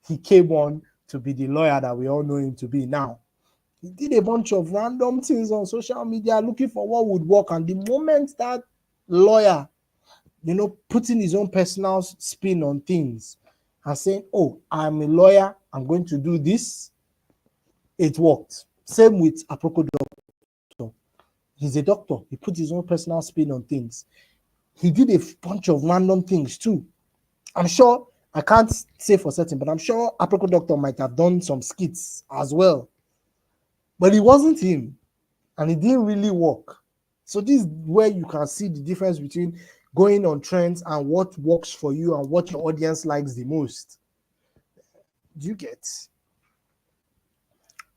he came on to be the lawyer that we all know him to be now. He did a bunch of random things on social media looking for what would work. And the moment that lawyer, putting his own personal spin on things and saying, oh, I'm a lawyer, I'm going to do this, it worked. Same with Aproko Doctor. He's a doctor. He put his own personal spin on things. He did a bunch of random things too. I'm sure, I can't say for certain, but I'm sure Aproko Doctor might have done some skits as well. But it wasn't him, and it didn't really work. So this is where you can see the difference between going on trends and what works for you and what your audience likes the most. Do you get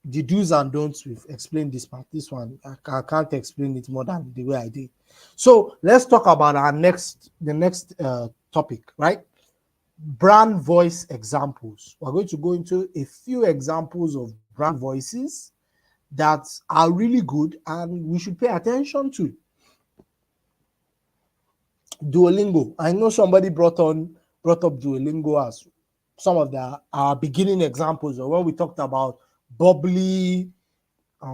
the do's and don'ts? We've explained this part. This one, I can't explain it more than the way I did. So let's talk about the next topic, right? Brand voice examples. We're going to go into a few examples of brand voices that are really good and we should pay attention to. Duolingo. I know somebody brought up Duolingo as some of our beginning examples, or when we talked about bubbly,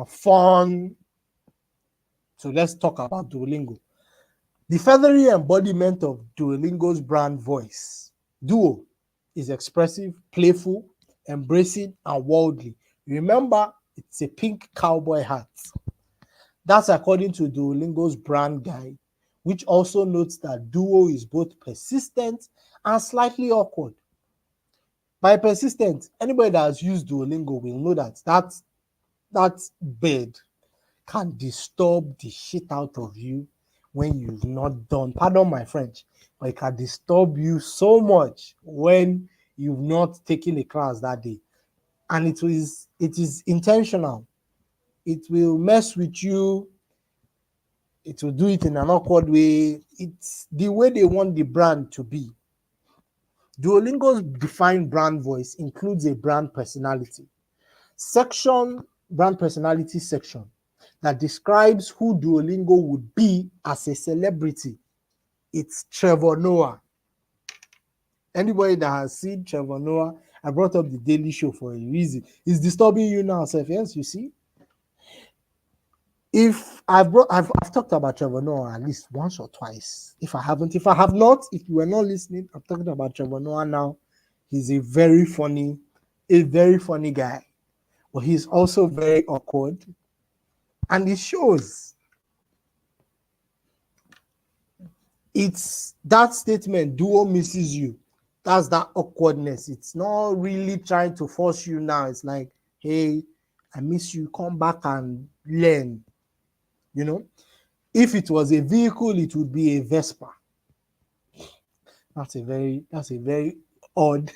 fun. So let's talk about Duolingo. The feathery embodiment of Duolingo's brand voice. Duo is expressive, playful, embracing, and worldly. Remember, it's a pink cowboy hat. That's according to Duolingo's brand guide, which also notes that Duo is both persistent and slightly awkward. By persistent, anybody that has used Duolingo will know that bird can disturb the shit out of you when you've not done, pardon my French, but it can disturb you so much when you've not taken a class that day. And it is intentional. It will mess with you. It will do it in an awkward way. It's the way they want the brand to be. Duolingo's defined brand voice includes a brand personality brand personality section that describes who Duolingo would be as a celebrity. It's Trevor Noah. Anybody that has seen Trevor Noah, I brought up the Daily Show for a reason. It's disturbing you now, Seth. Yes, you see. If I've talked about Trevor Noah at least once or twice. If I have not, if you were not listening, I'm talking about Trevor Noah now. He's a very funny guy, but he's also very awkward, and it shows. It's that statement, Duo misses you. That's that awkwardness. It's not really trying to force you now. It's like, hey, I miss you. Come back and learn. If it was a vehicle, it would be a Vespa. That's a very odd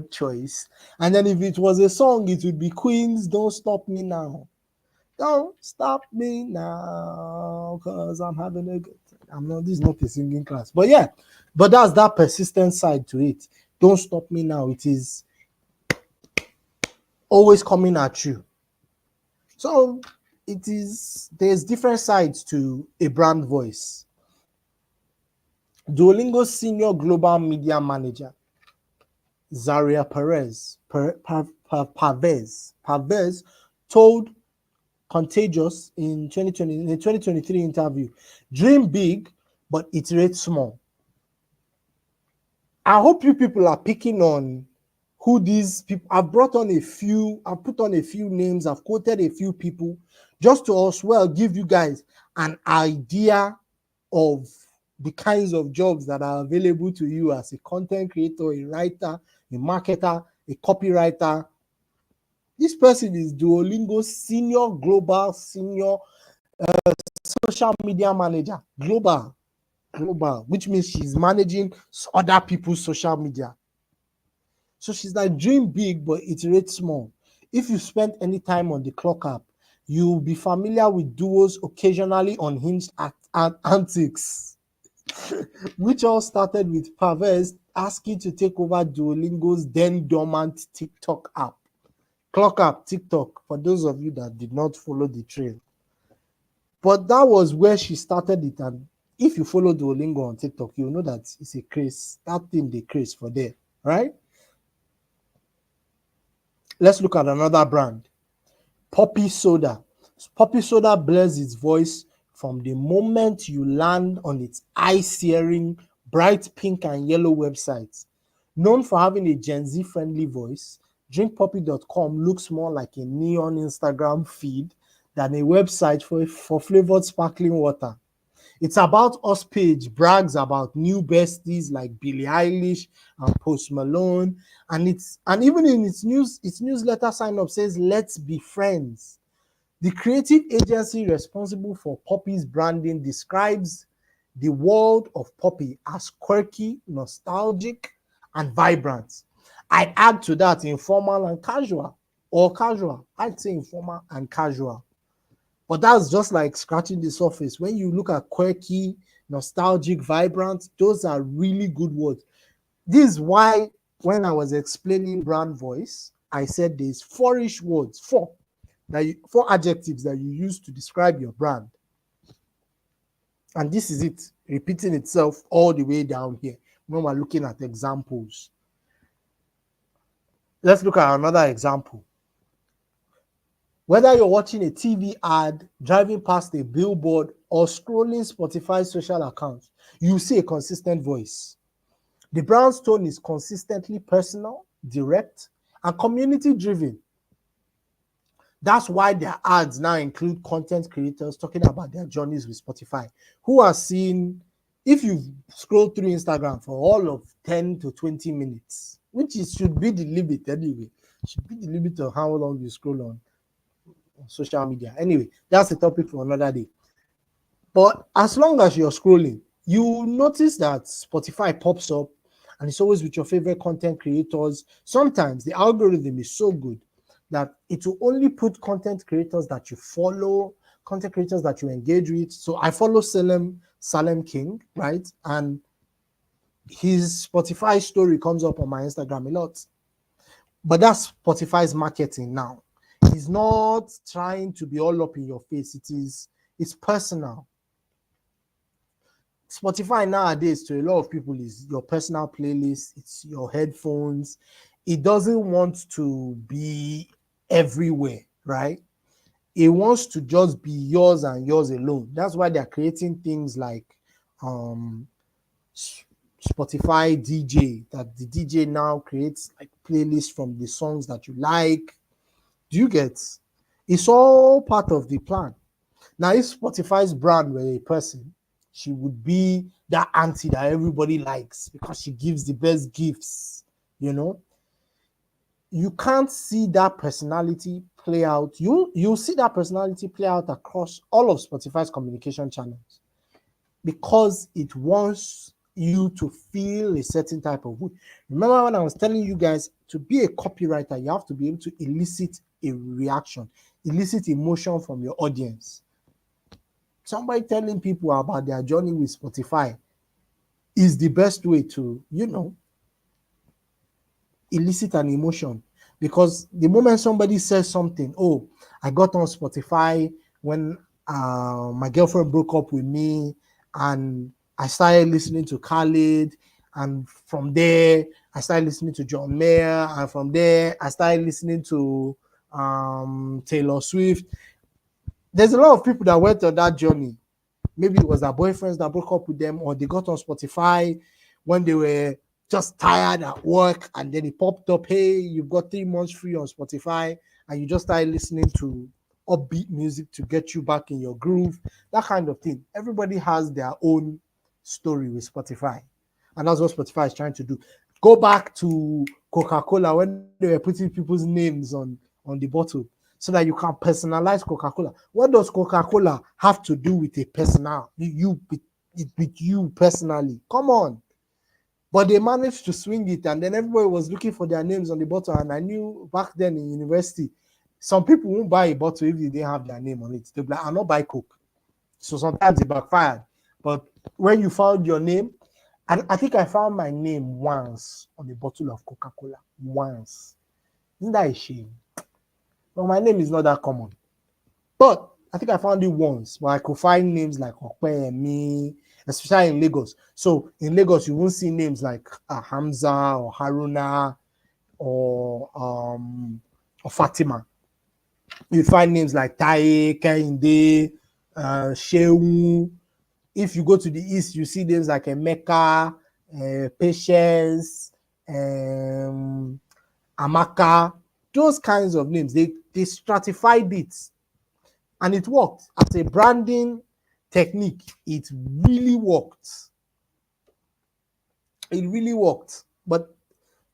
choice. And then if it was a song, it would be Queen's Don't Stop Me Now. Don't stop me now, because I'm having a good time. This is not a singing class. But yeah, but that's that persistent side to it. Don't stop me now. It is always coming at you. So there's different sides to a brand voice. Duolingo's senior global media manager, Zaria Pavez, told Contagious in a 2023 interview, dream big, but iterate small. I hope you people are picking on who these people. I've put on a few names, I've quoted a few people just to as well give you guys an idea of the kinds of jobs that are available to you as a content creator, a writer, a marketer, a copywriter. This person is Duolingo's senior social media manager, global. global, which means she's managing other people's social media. So she's like, dream big, but iterate small. If you spend any time on the clock app, you'll be familiar with duos occasionally unhinged antics, which all started with Pervez asking to take over Duolingo's then dormant TikTok app. Clock app, TikTok, for those of you that did not follow the trail. But that was where she started it. And if you follow Duolingo on TikTok, you'll know that it's a craze. That thing they craze for there, right? Let's look at another brand, Poppi Soda. Poppi Soda blurs its voice from the moment you land on its eye-searing, bright pink and yellow website. Known for having a Gen Z friendly voice, drinkpoppy.com looks more like a neon Instagram feed than a website for flavored sparkling water. It's about us page brags about new besties like Billie Eilish and Post Malone, and even in its newsletter sign up says let's be friends. The creative agency responsible for Poppi's branding describes the world of Poppi as quirky, nostalgic, and vibrant. I'd add to that informal and casual, or casual. I'd say informal and casual. But that's just like scratching the surface. When you look at quirky, nostalgic, vibrant, those are really good words. This is why when I was explaining brand voice, I said there's four-ish words, four adjectives that you use to describe your brand. And this is it, repeating itself all the way down here when we're looking at examples. Let's look at another example. Whether you're watching a TV ad, driving past a billboard, or scrolling Spotify's social accounts, you see a consistent voice. The brand's tone is consistently personal, direct, and community-driven. That's why their ads now include content creators talking about their journeys with Spotify, who are seen, if you scroll through Instagram for all of 10 to 20 minutes, which should be the limit anyway, should be the limit of how long you scroll on social media. Anyway, that's a topic for another day. But as long as you're scrolling, you notice that Spotify pops up and it's always with your favorite content creators. Sometimes the algorithm is so good that it will only put content creators that you follow, content creators that you engage with. So I follow Salem King, right? And his Spotify story comes up on my Instagram a lot. But that's Spotify's marketing now. He's not trying to be all up in your face. It's personal. Spotify nowadays to a lot of people is your personal playlist. It's your headphones. It doesn't want to be everywhere, right? It wants to just be yours and yours alone. That's why they're creating things like Spotify DJ, that the DJ now creates like playlists from the songs that you like. Do you get? It's all part of the plan. Now, if Spotify's brand were a person, she would be that auntie that everybody likes because she gives the best gifts, you know. You can't see that personality play out. You'll see that personality play out across all of Spotify's communication channels because it wants you to feel a certain type of way. Remember when I was telling you guys to be a copywriter, you have to be able to elicit a reaction, elicit emotion from your audience. Somebody telling people about their journey with Spotify is the best way to, elicit an emotion. Because the moment somebody says something, oh, I got on Spotify when my girlfriend broke up with me and I started listening to Khalid, and from there I started listening to John Mayer, and from there I started listening to Taylor Swift. There's a lot of people that went on that journey. Maybe it was their boyfriends that broke up with them, or they got on Spotify when they were just tired at work, and then it popped up, hey, you've got 3 months free on Spotify, and you just started listening to upbeat music to get you back in your groove, that kind of thing. Everybody has their own story with Spotify, and that's what Spotify is trying to do. Go back to Coca-Cola when they were putting people's names on the bottle so that you can personalize Coca-Cola. What does Coca-Cola have to do with a personal? You it with you personally. Come on. But they managed to swing it, and then everybody was looking for their names on the bottle. And I knew back then in university, some people won't buy a bottle if they didn't have their name on it. They'll be like, I'll not buy Coke. So sometimes it backfired. But when you found your name, and I think I found my name once on a bottle of Coca-Cola. Once. Isn't that a shame? Well, my name is not that common. But I think I found it once, but I could find names like Okpeyemi, especially in Lagos. So in Lagos, you won't see names like Hamza or Haruna or Fatima. You find names like Taye, Kehinde, Shehu. If you go to the east, you see names like Emeka, Patience, Amaka. Those kinds of names, they stratified it. And it worked. As a branding technique, it really worked. It really worked. But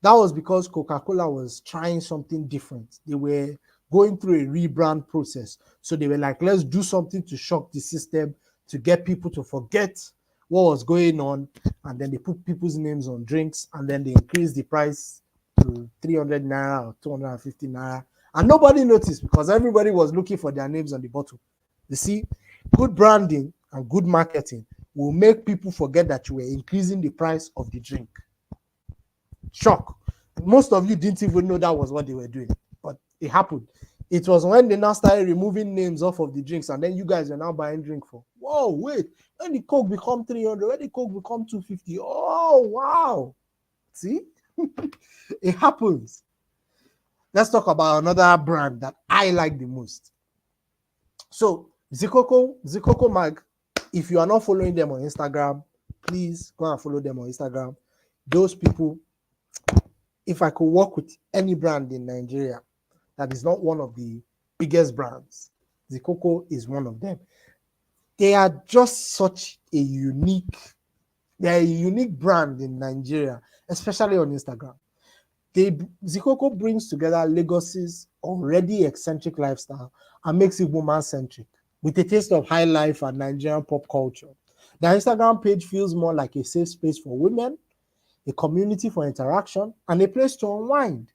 that was because Coca-Cola was trying something different. They were going through a rebrand process. So they were like, let's do something to shock the system, to get people to forget what was going on. And then they put people's names on drinks, and then they increased the price to 300 naira or 250 naira. And nobody noticed because everybody was looking for their names on the bottle. You see, good branding and good marketing will make people forget that you were increasing the price of the drink. Shock. Most of you didn't even know that was what they were doing, but it happened. It was when they now started removing names off of the drinks, and then you guys are now buying drink for, whoa, wait, when the Coke become 300, when the Coke become 250, oh, wow. See? It happens. Let's talk about another brand that I like the most. So Zikoko Mag, if you are not following them on Instagram, please go and follow them on Instagram. Those people, if I could work with any brand in Nigeria that is not one of the biggest brands, Zikoko is one of them. They are just such a unique brand in Nigeria, especially on Instagram. Zikoko brings together Lagos's already eccentric lifestyle and makes it woman-centric with a taste of high life and Nigerian pop culture. The Instagram page feels more like a safe space for women, a community for interaction, and a place to unwind,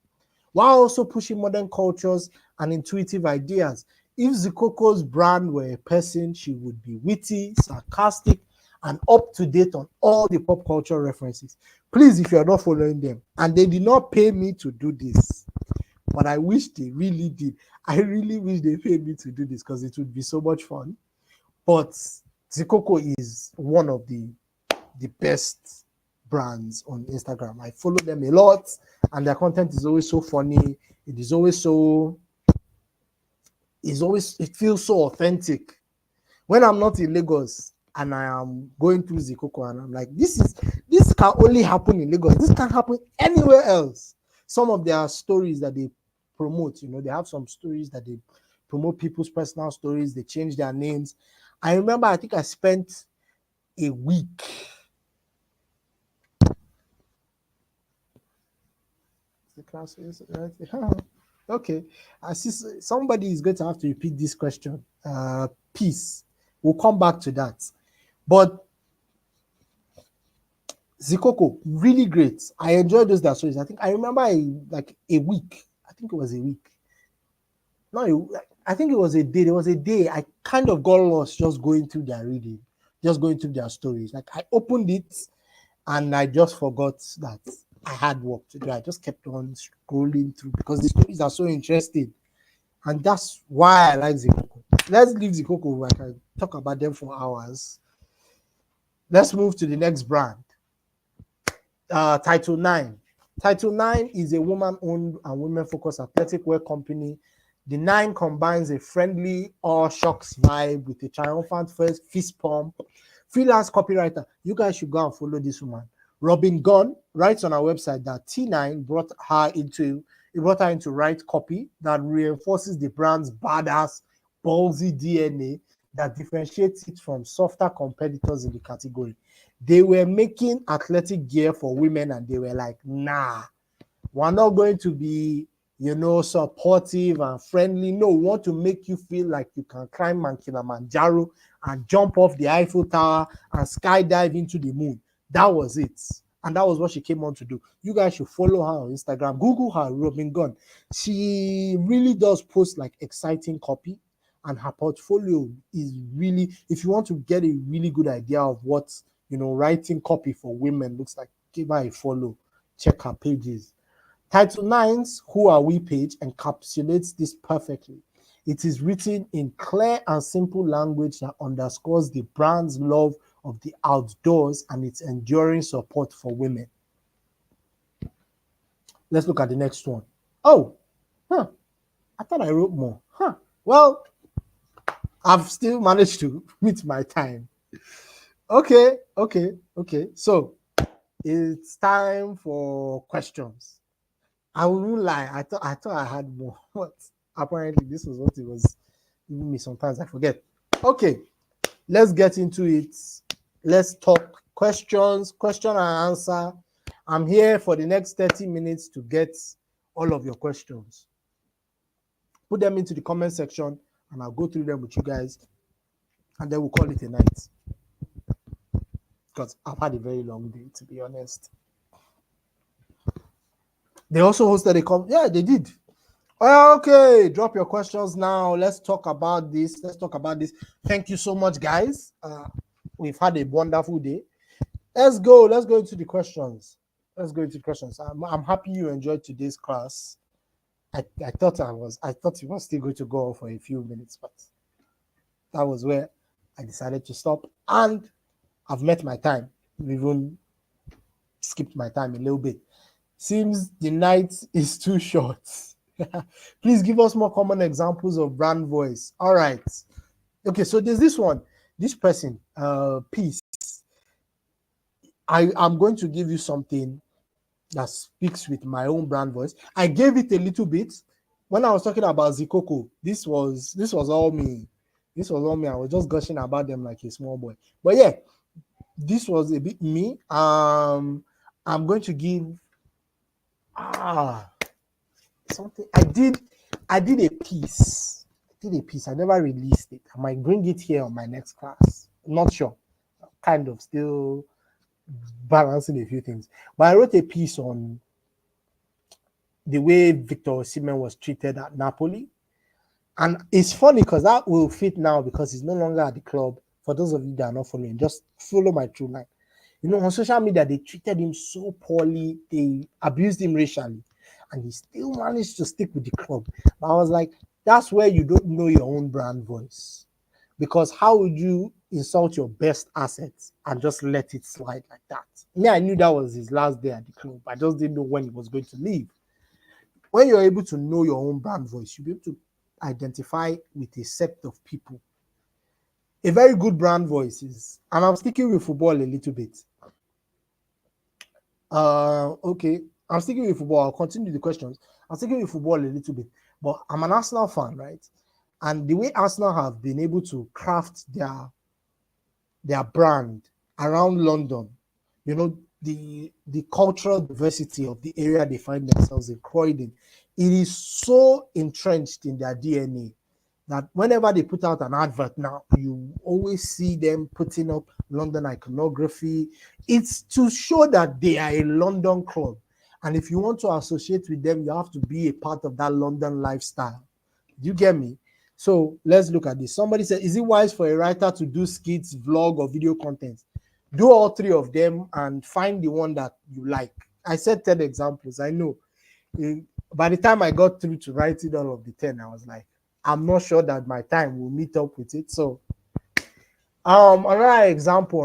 while also pushing modern cultures and intuitive ideas. If Zikoko's brand were a person, she would be witty, sarcastic, and up to date on all the pop culture references. Please, if you're not following them, and they did not pay me to do this, but I wish they really did. I really wish they paid me to do this because it would be so much fun. But Zikoko is one of the best brands on Instagram. I follow them a lot, and their content is always so funny. It is always so, it feels so authentic. When I'm not in Lagos and I am going through Zikoko and I'm like, this can only happen in Lagos. This can't happen anywhere else. Some of their stories that they promote, they have some stories that they promote, people's personal stories. They change their names. I remember, I think I spent a week. The class is right. Okay. I see somebody is going to have to repeat this question. Peace. We'll come back to that. But Zikoko, really great. I enjoyed those stories. I remember a week. I think it was a week. No, I think it was a day. There was a day I kind of got lost just going through their reading, just going through their stories. Like I opened it and I just forgot that I had work to do. I just kept on scrolling through because the stories are so interesting. And that's why I like Zikoko. Let's leave Zikoko. I can talk about them for hours. Let's move to the next brand. Title 9. Title 9 is a woman-owned and women-focused athletic wear company. The 9 combines a friendly all shocks vibe with a triumphant fist pump. Freelance copywriter. You guys should go and follow this woman. Robin Gunn writes on our website that T9 brought her into write copy that reinforces the brand's badass, ballsy DNA that differentiates it from softer competitors in the category. They were making athletic gear for women and they were like, nah, we're not going to be supportive and friendly. No, we want to make you feel like you can climb Mount Kilimanjaro and jump off the Eiffel Tower and skydive into the moon. That was it. And that was what she came on to do. You guys should follow her on Instagram. Google her, Robin Gunn. She really does post like exciting copy, and her portfolio is really, if you want to get a really good idea of what, writing copy for women looks like, give her a follow. Check her pages. Title 9's Who Are We page encapsulates this perfectly. It is written in clear and simple language that underscores the brand's love of the outdoors and its enduring support for women. Let's look at the next one. Oh, I thought I wrote more. Well, I've still managed to meet my time. Okay. So it's time for questions. I wouldn't lie. I thought I had more, but apparently this was what it was giving me. Sometimes I forget. Okay, let's get into it. Let's talk questions, question and answer. I'm here for the next 30 minutes to get all of your questions. Put them into the comment section and I'll go through them with you guys, and then we'll call it a night. Because I've had a very long day, to be honest. They also hosted a yeah, they did. Okay, drop your questions now. Let's talk about this. Thank you so much, guys. We've had a wonderful day. Let's go into the questions. I'm happy you enjoyed today's class. I thought it was still going to go on for a few minutes, but that was where I decided to stop, and I've met my time. We even skipped my time a little bit. Seems the night is too short. Please give us more common examples of brand voice. All right. Okay, so there's this one. This person, Peace. I'm going to give you something that speaks with my own brand voice. I gave it a little bit when I was talking about Zikoko. This was all me. I was just gushing about them like a small boy. But yeah, this was a bit me. I'm going to give something. I did a piece. I never released it. I might bring it here on my next class. I'm not sure. Kind of still balancing a few things. But I wrote a piece on the way Victor Osimhen was treated at Napoli. And it's funny because that will fit now because he's no longer at the club. For those of you that are not following, just follow my true line. On social media, they treated him so poorly. They abused him racially. And he still managed to stick with the club. But I was like, that's where you don't know your own brand voice. Because how would you insult your best assets and just let it slide like that? Me, I knew that was his last day at the club. I just didn't know when he was going to leave. When you're able to know your own brand voice, you'll be able to identify with a set of people. A very good brand voice is, and I'm sticking with football a little bit. Okay, I'm sticking with football. I'll continue the questions. I'm sticking with football a little bit, but I'm an Arsenal fan, right? And the way Arsenal have been able to craft their brand around London, the cultural diversity of the area they find themselves in, Croydon, it is so entrenched in their DNA that whenever they put out an advert now, you always see them putting up London iconography. It's to show that they are a London club. And if you want to associate with them, you have to be a part of that London lifestyle. Do you get me? So let's look at this. Somebody said, is it wise for a writer to do skits, vlog, or video content? Do all three of them and find the one that you like. I said 10 examples. I know. By the time I got through to writing all of the 10, I was like, I'm not sure that my time will meet up with it. So another example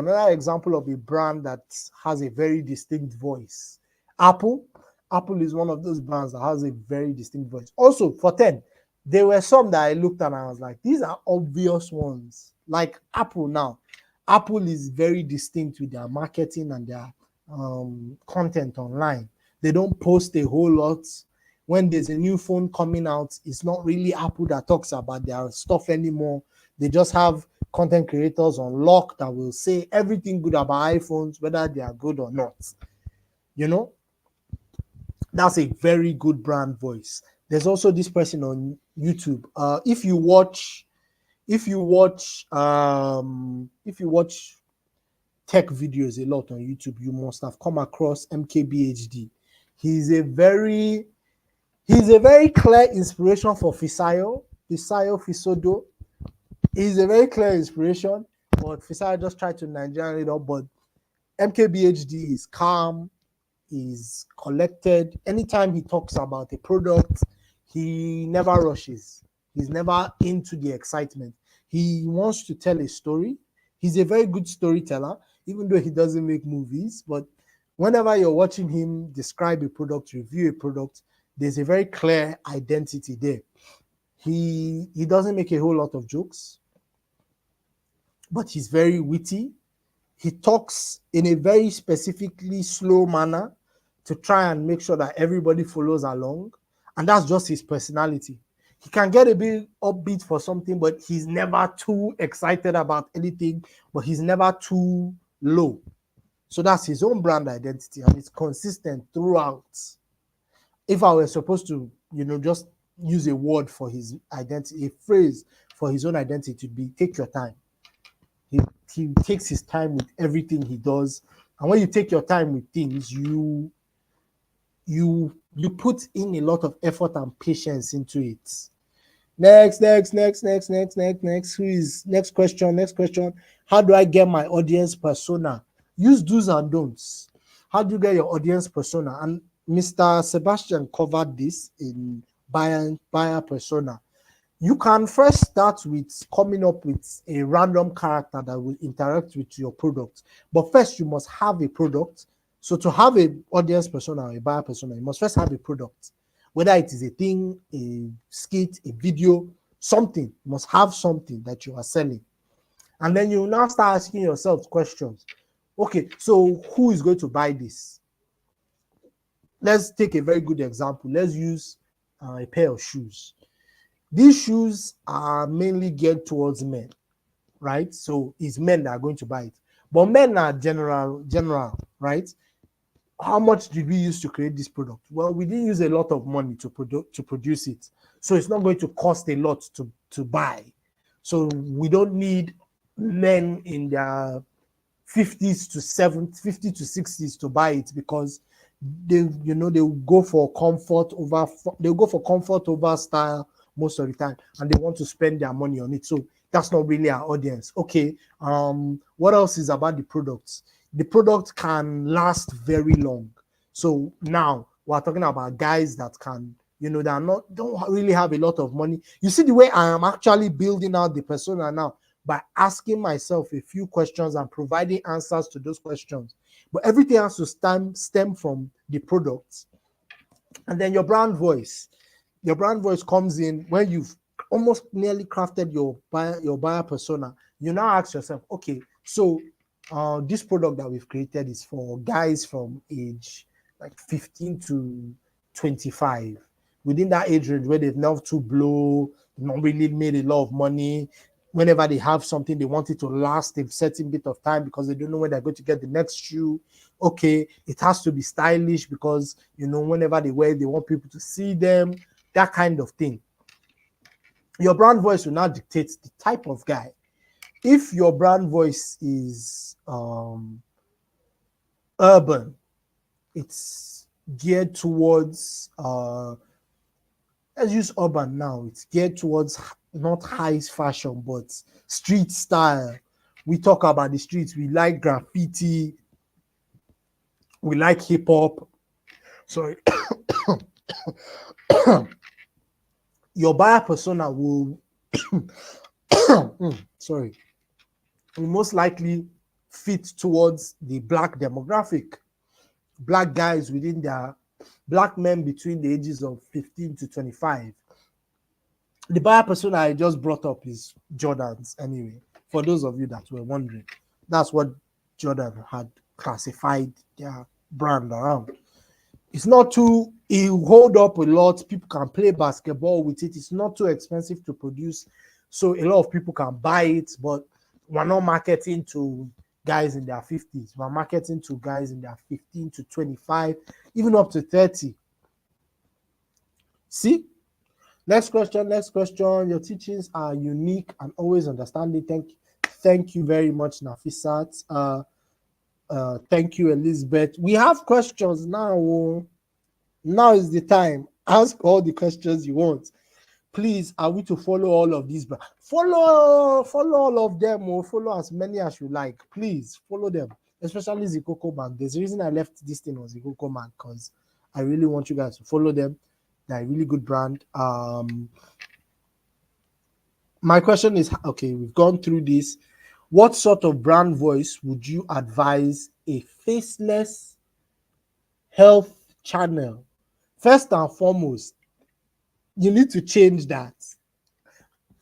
of a brand that has a very distinct voice. Apple is one of those brands that has a very distinct voice. Also, for 10, there were some that I looked at and I was like, these are obvious ones. Like Apple now. Apple is very distinct with their marketing and their content online. They don't post a whole lot. When there's a new phone coming out, it's not really Apple that talks about their stuff anymore. They just have content creators on lock that will say everything good about iPhones, whether they are good or not. That's a very good brand voice. There's also this person on YouTube. If you watch tech videos a lot on YouTube, you must have come across MKBHD. He's a very clear inspiration for Fisayo Fisodo. He's a very clear inspiration, but Fisayo just tried to Nigerian it up. But MKBHD is calm, is collected. Anytime he talks about a product, he never rushes. He's never into the excitement. He wants to tell a story. He's a very good storyteller, even though he doesn't make movies. But whenever you're watching him describe a product, review a product, there's a very clear identity there. He doesn't make a whole lot of jokes, but he's very witty. He talks in a very specifically slow manner to try and make sure that everybody follows along. And that's just his personality. He can get a bit upbeat for something, but he's never too excited about anything, but he's never too low. So that's his own brand identity, and it's consistent throughout. If I were supposed to, just use a word for his identity, a phrase for his own identity, to be take your time. He takes his time with everything he does. And when you take your time with things, you put in a lot of effort and patience into it. Next. Who is next question? How do I get my audience persona? Use do's and don'ts. How do you get your audience persona? And Mr. Sebastian covered this in buyer persona. You can first start with coming up with a random character that will interact with your product. But first, you must have a product. So to have an audience persona or a buyer persona, you must first have a product. Whether it is a thing, a skit, a video, something, you must have something that you are selling. And then you now start asking yourself questions. Okay, so who is going to buy this? Let's take a very good example. Let's use a pair of shoes. These shoes are mainly geared towards men, right? So it's men that are going to buy it. But men are general, right? How much did we use to create this product? Well, we didn't use a lot of money to produce it. So it's not going to cost a lot to buy. So we don't need men in their 50s to 70s, 50 to 60s to buy it, because they'll go for comfort over style most of the time, and they want to spend their money on it. So that's not really our audience. Okay, what else is about the products? The product can last very long. So now we're talking about guys that can, that don't really have a lot of money. You see the way I am actually building out the persona now, by asking myself a few questions and providing answers to those questions. But everything has to stem from the product. And then your brand voice. Your brand voice comes in when you've almost nearly crafted your buyer persona. You now ask yourself, okay, so this product that we've created is for guys from age like 15 to 25. Within that age range where they've now to blow, not really made a lot of money. Whenever they have something, they want it to last a certain bit of time because they don't know when they're going to get the next shoe. Okay, it has to be stylish because, whenever they wear it, they want people to see them, that kind of thing. Your brand voice will now dictate the type of guy. If your brand voice is urban, it's geared towards, let's use urban now, it's geared towards not high fashion, but street style. We talk about the streets. We like graffiti. We like hip hop. Sorry. Your buyer persona will, will most likely fit towards the Black demographic. Black guys Black men between the ages of 15 to 25. The buyer persona I just brought up is Jordans anyway. For those of you that were wondering, that's what Jordan had classified their brand around. It's not too, it hold up a lot. People can play basketball with it. It's not too expensive to produce. So a lot of people can buy it, but we're not marketing to guys in their 50s. We're marketing to guys in their 15 to 25, even up to 30. See? Next question. Next question. Your teachings are unique and always understanding. Thank you very much, Nafisat. Thank you, Elizabeth. We have questions now. Oh. Now is the time. Ask all the questions you want. Please, are we to follow all of these? Follow all of them, or follow as many as you like. Please follow them, especially Zikoko Man. There's a reason I left this thing on Zikoko Man, because I really want you guys to follow them. They're a really good brand. My question is, okay, we've gone through this. What sort of brand voice would you advise a faceless health channel? First and foremost, you need to change that.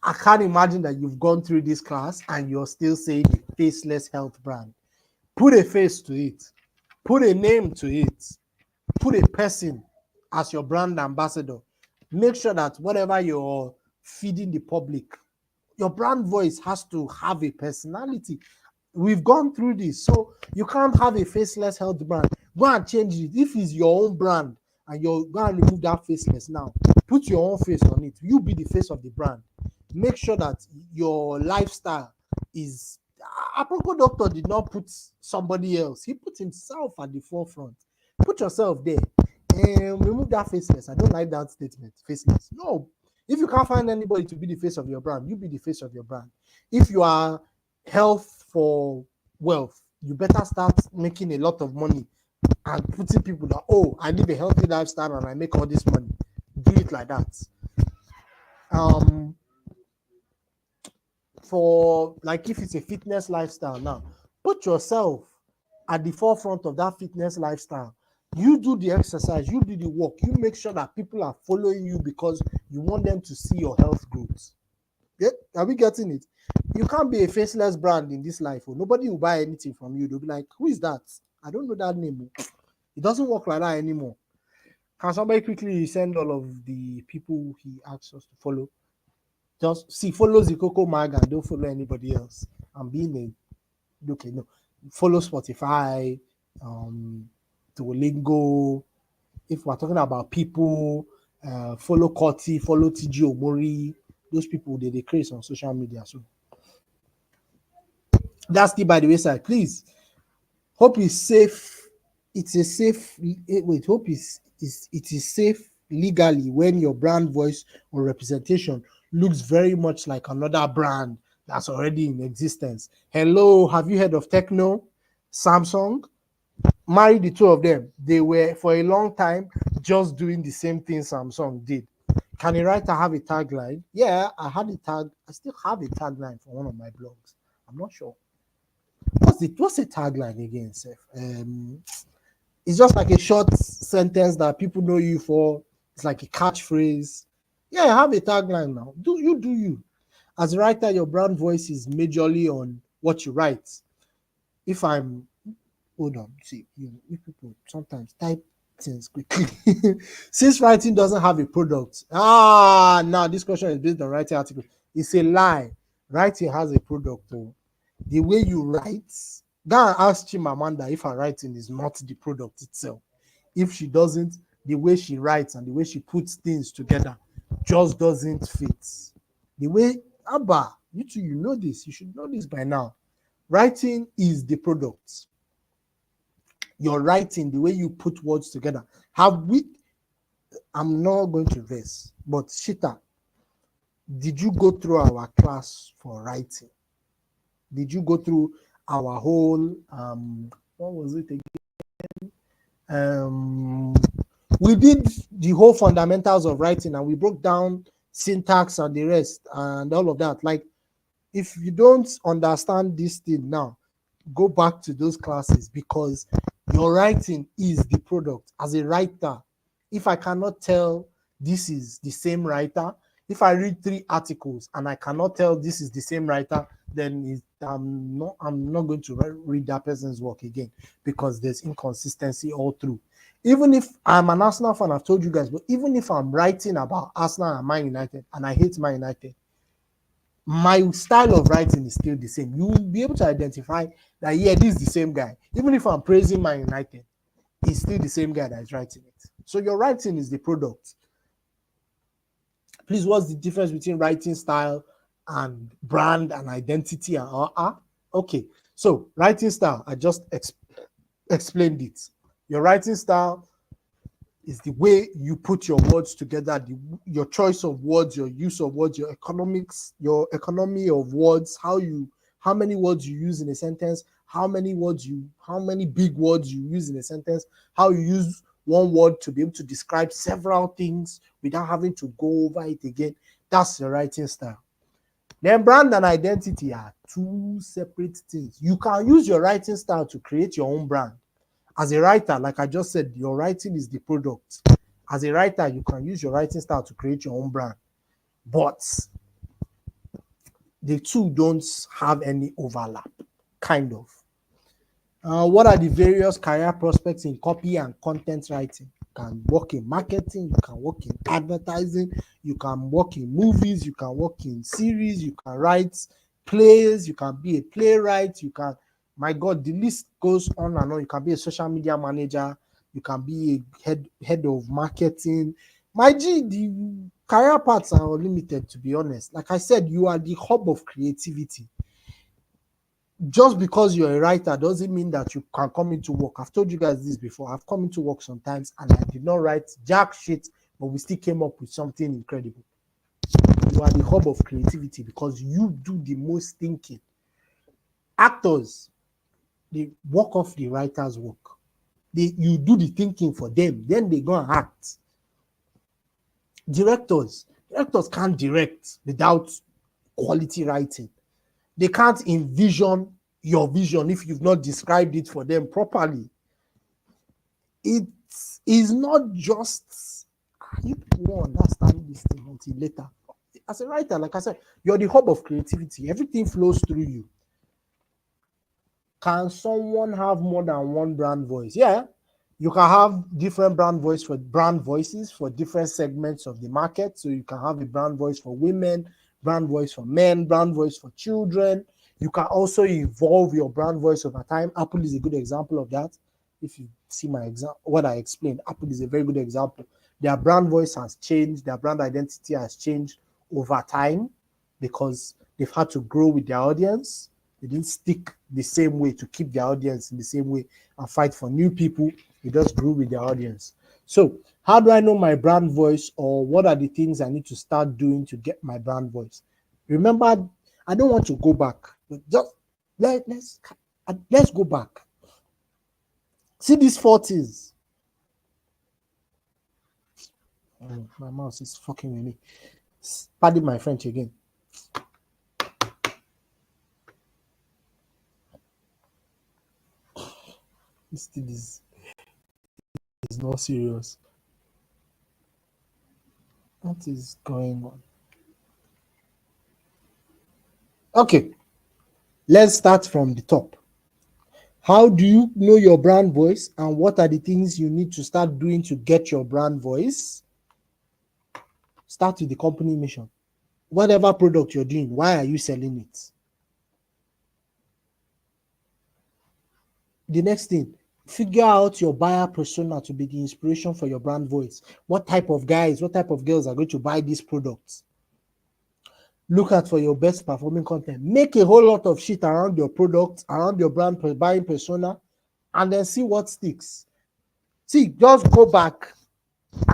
I can't imagine that you've gone through this class and you're still saying a faceless health brand. Put a face to it. Put a name to it. Put a person as your brand ambassador. Make sure that whatever you're feeding the public, your brand voice has to have a personality. We've gone through this, so you can't have a faceless health brand. Go and change it. If it's your own brand and you're going to remove that faceless now, put your own face on it. You be the face of the brand. Make sure that your lifestyle is. Aproko Doctor did not put somebody else. He put himself at the forefront. Put yourself there and remove that faceless. I don't like that statement, faceless. No. If you can't find anybody to be the face of your brand, you be the face of your brand. If you are health for wealth, you better start making a lot of money and putting people that, oh, I live a healthy lifestyle and I make all this money. Do it like that. For like, if it's a fitness lifestyle now, put yourself at the forefront of that fitness lifestyle. You do the exercise, you do the work, you make sure that people are following you because you want them to see your health growth. Yeah, are we getting it? You can't be a faceless brand in this life. Nobody will buy anything from you. They'll be like, who is that? I don't know that name. It doesn't work like that anymore. Can somebody quickly send all of the people he asks us to follow? Just see, follow Zikoko Mag and don't follow anybody else. I'm being okay, no. Follow Spotify, Duolingo. If we're talking about people, follow Koti, follow TG Omori. Those people, they create on social media. So that's the by the wayside. Please, hope is safe. It's a safe. Wait, hope it is safe legally when your brand voice or representation looks very much like another brand that's already in existence. Hello, have you heard of Techno, Samsung? Marry the two of them. They were for a long time just doing the same thing Samsung did. Can a writer have a tagline? Yeah, I still have a tagline for one of my blogs. I'm not sure. What's the tagline again, Seth? It's just like a short sentence that people know you for. It's like a catchphrase. Yeah, I have a tagline now. Do you. As a writer, your brand voice is majorly on what you write. If I'm hold on, see, you people sometimes type things quickly. Since writing doesn't have a product. Now this question is based on writing articles. It's a lie. Writing has a product. Oh. The way you write, go and ask Chimamanda if her writing is not the product itself. If she doesn't, the way she writes and the way she puts things together just doesn't fit. The way, Abba, you two, you know this. You should know this by now. Writing is the product. Your writing, the way you put words together. I'm not going to verse, but Shita, did you go through our class for writing? Did you go through our whole, what was it again? We did the whole fundamentals of writing and we broke down syntax and the rest and all of that. Like, if you don't understand this thing now, go back to those classes because your writing is the product. As a writer, if I cannot tell this is the same writer, if I read 3 articles and I cannot tell this is the same writer, then I'm not going to read that person's work again because there's inconsistency all through. Even if I'm an Arsenal fan, I've told you guys, but even if I'm writing about Arsenal and Man United and I hate Man United, my style of writing is still the same. You will be able to identify that, yeah, this is the same guy. Even if I'm praising Man United, he's still the same guy that is writing it. So your writing is the product. Please, what's the difference between writing style and brand and identity? Okay, so writing style, I just explained it. Your writing style is the way you put your words together, your choice of words, your use of words, your economics, your economy of words, how many words you use in a sentence, how many big words you use in a sentence, how you use one word to be able to describe several things without having to go over it again. That's your writing style. Then brand and identity are two separate things. You can use your writing style to create your own brand. As a writer, like I just said, your writing is the product. As a writer, you can use your writing style to create your own brand. But the two don't have any overlap, kind of. What are the various career prospects in copy and content writing? You can work in marketing, you can work in advertising, you can work in movies, you can work in series, you can write plays, you can be a playwright, you can, my God, the list goes on and on. You can be a social media manager, you can be a head of marketing. My G, the career paths are unlimited, to be honest. Like I said, you are the hub of creativity. Just because you're a writer doesn't mean that you can come into work. I've told you guys this before. I've come into work sometimes and I did not write jack shit, but we still came up with something incredible. You are the hub of creativity because you do the most thinking. Actors, they work off the writer's work. You do the thinking for them, then they go and act. Directors can't direct without quality writing. They can't envision your vision if you've not described it for them properly. It is not just, you won't understand this thing until later. As a writer, like I said, you're the hub of creativity. Everything flows through you. Can someone have more than one brand voice? Yeah, you can have different brand voices for different segments of the market. So you can have a brand voice for women, brand voice for men, brand voice for children. You can also evolve your brand voice over time. Apple is a good example of that. If you see my example, what I explained, Apple is a very good example. Their brand voice has changed, their brand identity has changed over time because they've had to grow with their audience. They didn't stick the same way to keep their audience in the same way and fight for new people. They just grew with their audience. So how do I know my brand voice, or what are the things I need to start doing to get my brand voice? Remember, I don't want to go back, but just let's go back. See these 4 things. My mouse is fucking with me. Pardon my French again. This thing is not serious. What is going on? Okay, let's start from the top. How do you know your brand voice, and what are the things you need to start doing to get your brand voice? Start with the company mission. Whatever product you're doing, why are you selling it? The next thing, figure out your buyer persona to be the inspiration for your brand voice. What type of guys, what type of girls are going to buy these products? Look at for your best performing content. Make a whole lot of shit around your product, around your brand buying persona, and then see what sticks. See, just go back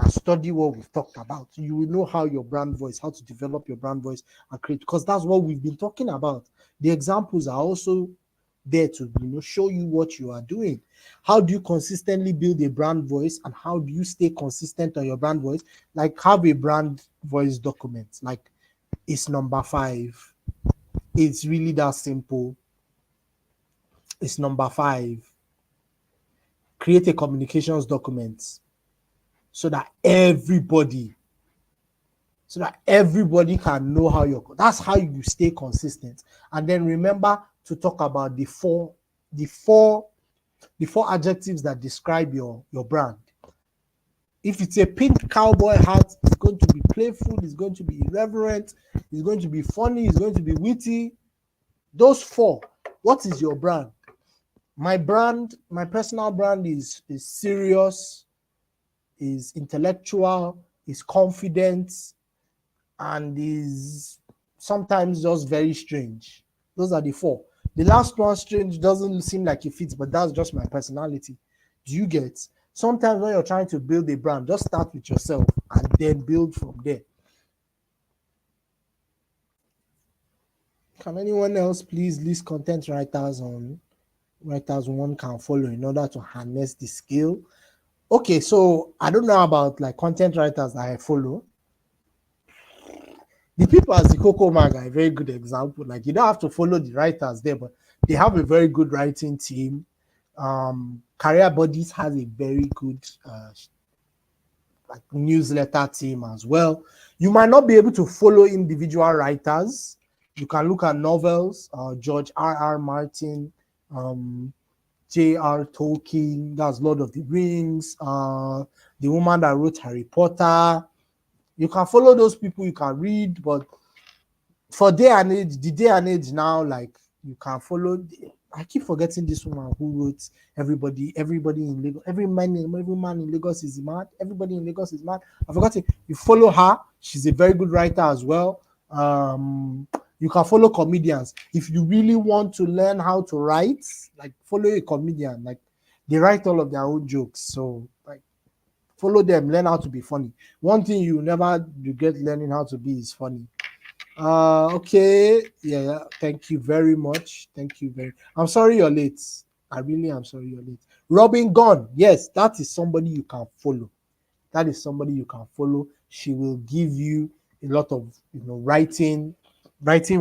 and study what we've talked about. You will know how your brand voice, how to develop your brand voice and create, because that's what we've been talking about. The examples are also there to show you what you are doing. How do you consistently build a brand voice, and how do you stay consistent on your brand voice? Like, have a brand voice document. Like, it's number 5. It's really that simple. It's number 5. Create a communications document so that everybody can know how you're. That's how you stay consistent. And then remember to talk about the four adjectives that describe your brand. If it's a pink cowboy hat, it's going to be playful, it's going to be irreverent, it's going to be funny, it's going to be witty. Those 4. What is your brand? My personal brand is serious, is intellectual, is confident, and is sometimes just very strange. Those are the four. The last one, strange, doesn't seem like it fits, but that's just my personality. Do you get? Sometimes when you're trying to build a brand, just start with yourself and then build from there. Can anyone else please list content writers on writers one can follow in order to harness the skill? Okay, so I don't know about like content writers that I follow. The people at Zikoko Mag are a very good example. Like you don't have to follow the writers there, but they have a very good writing team. Career Bodies has a very good like newsletter team as well. You might not be able to follow individual writers. You can look at novels, George R.R. Martin, J.R. Tolkien, that's Lord of the Rings, the woman that wrote Harry Potter. You can follow those people, you can read, but for day and age, the day and age now, like you can follow. I keep forgetting this woman who wrote everybody in Lagos, every man in Lagos is mad. Everybody in Lagos is mad. I forgot it. You follow her. She's a very good writer as well. You can follow comedians if you really want to learn how to write. Like follow a comedian. Like they write all of their own jokes. So like follow them. Learn how to be funny. One thing you never regret learning how to be is funny. Okay, yeah, thank you very much. I'm sorry you're late. I really am sorry you're late. Robin Gunn, yes, that is somebody you can follow. She will give you a lot of writing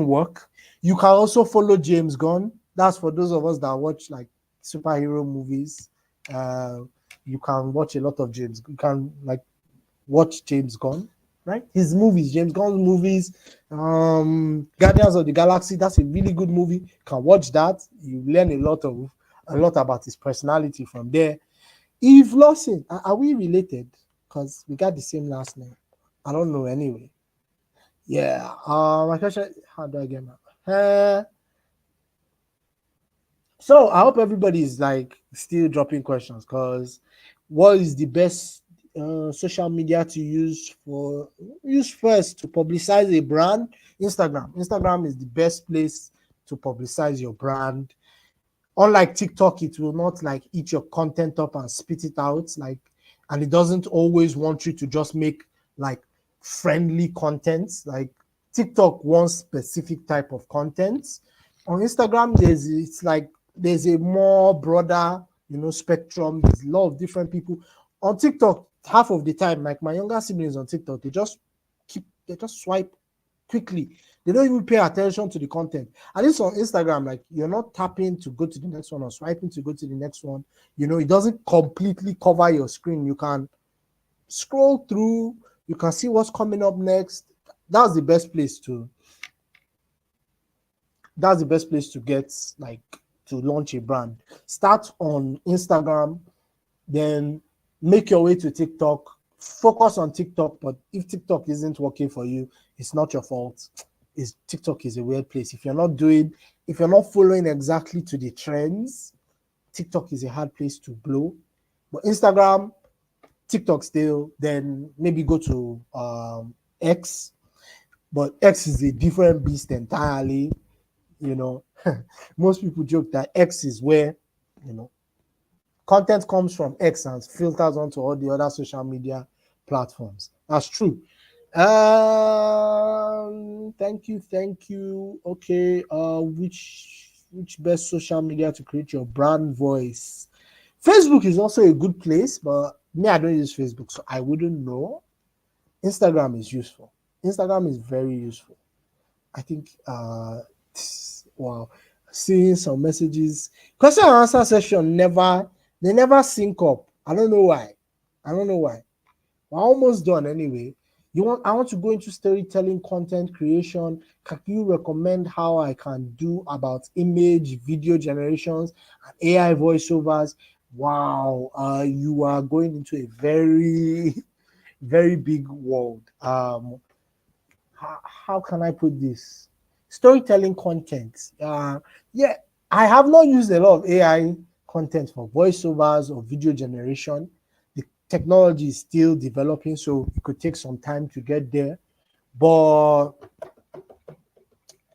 work. You can also follow James Gunn. That's for those of us that watch like superhero movies. You can watch a lot of James. You can like watch James Gunn, right? His movies, James Gunn's movies, Guardians of the Galaxy. That's a really good movie. You can watch that. You learn a lot about his personality from there. Eve Lawson, are we related? Because we got the same last name. I don't know anyway. Yeah. My question: how do I get my? So I hope everybody is like still dropping questions. Because what is the best social media to use first to publicize a brand? Instagram is the best place to publicize your brand. Unlike TikTok, it will not like eat your content up and spit it out, like, and it doesn't always want you to just make like friendly content. Like TikTok wants specific type of content. On Instagram there's a more broader spectrum. There's a lot of different people on TikTok. Half of the time, like my younger siblings on TikTok, they just swipe quickly. They don't even pay attention to the content. At least on Instagram, like you're not tapping to go to the next one or swiping to go to the next one. It doesn't completely cover your screen. You can scroll through, you can see what's coming up next. That's the best place to get like to launch a brand. Start on Instagram, then make your way to TikTok. Focus on TikTok, but if TikTok isn't working for you, it's not your fault. TikTok is a weird place. If you're not following exactly to the trends, TikTok is a hard place to blow. But Instagram, TikTok still, then maybe go to X. But X is a different beast entirely. Most people joke that X is where content comes from X and filters onto all the other social media platforms. That's true. Thank you. Okay. Which best social media to create your brand voice? Facebook is also a good place, but me, I don't use Facebook, so I wouldn't know. Instagram is useful. Instagram is very useful. I think wow, seeing some messages. Question and answer session never sync up. I don't know why. We're almost done anyway. I want to go into storytelling, content creation. Can you recommend how I can do about image, video generations, and AI voiceovers? Wow, you are going into a very, very big world. How can I put this? Storytelling content. Yeah, I have not used a lot of AI content for voiceovers or video generation. The technology is still developing, so it could take some time to get there. But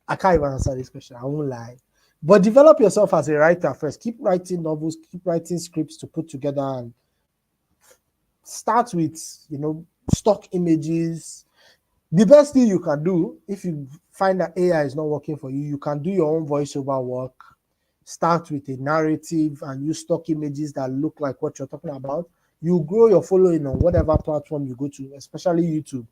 I can't even answer this question. I won't lie. But develop yourself as a writer first. Keep writing novels, keep writing scripts to put together, and start with, stock images. The best thing you can do, if you find that AI is not working for you, you can do your own voiceover work. Start with a narrative and use stock images that look like what you're talking about. You grow your following on whatever platform you go to, especially YouTube.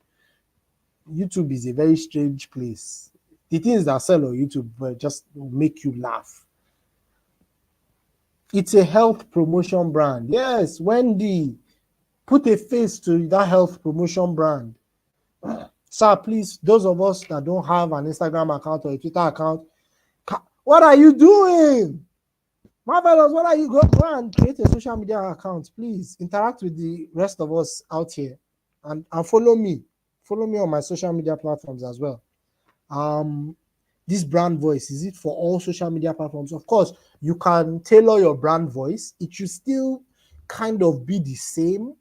YouTube is a very strange place. The things that sell on YouTube just make you laugh. It's a health promotion brand. Yes, Wendy, put a face to that health promotion brand. Sir, please, those of us that don't have an Instagram account or a Twitter account, what are you doing? Marvelous, what are you going to go and create a social media account? Please interact with the rest of us out here and follow me. Follow me on my social media platforms as well. This brand voice, is it for all social media platforms? Of course, you can tailor your brand voice. It should still kind of be the same.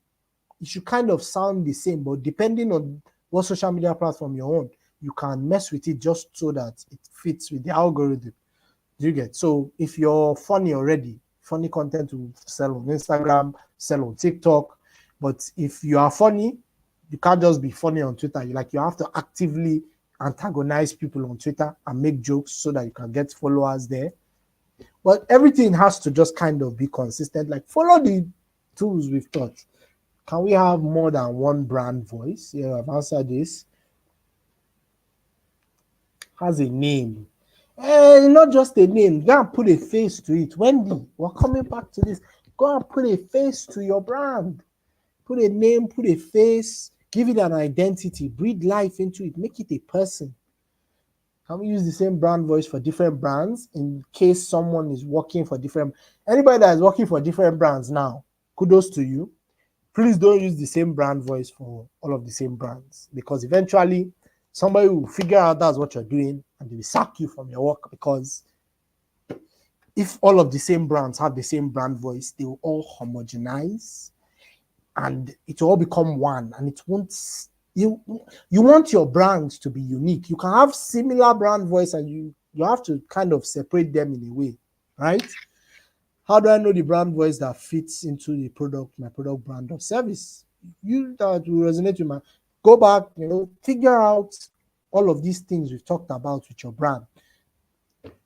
It should kind of sound the same, but depending on what social media platform you're on, you can mess with it just so that it fits with the algorithm. Do you get? So if you're funny already, funny content will sell on Instagram, sell on TikTok. But if you are funny, you can't just be funny on Twitter. You have to actively antagonize people on Twitter and make jokes so that you can get followers there. But everything has to just kind of be consistent. Like, follow the tools we've taught. Can we have more than one brand voice? Yeah, I've answered this. Has a name. Not just a name. Go and put a face to it. Wendy, we're coming back to this. Go and put a face to your brand. Put a name, put a face, give it an identity, breathe life into it, make it a person. Can we use the same brand voice for different brands in case someone is working for different? Anybody that is working for different brands now, kudos to you. Please don't use the same brand voice for all of the same brands, because eventually somebody will figure out that's what you're doing and they will sack you from your work, because if all of the same brands have the same brand voice, they will all homogenize and it will all become one, and it won't. You want your brand to be unique. You can have similar brand voice, and you have to kind of separate them in a way, right? How do I know the brand voice that fits into the product, my product, brand, or service? You that will resonate with go back, figure out all of these things we've talked about with your brand.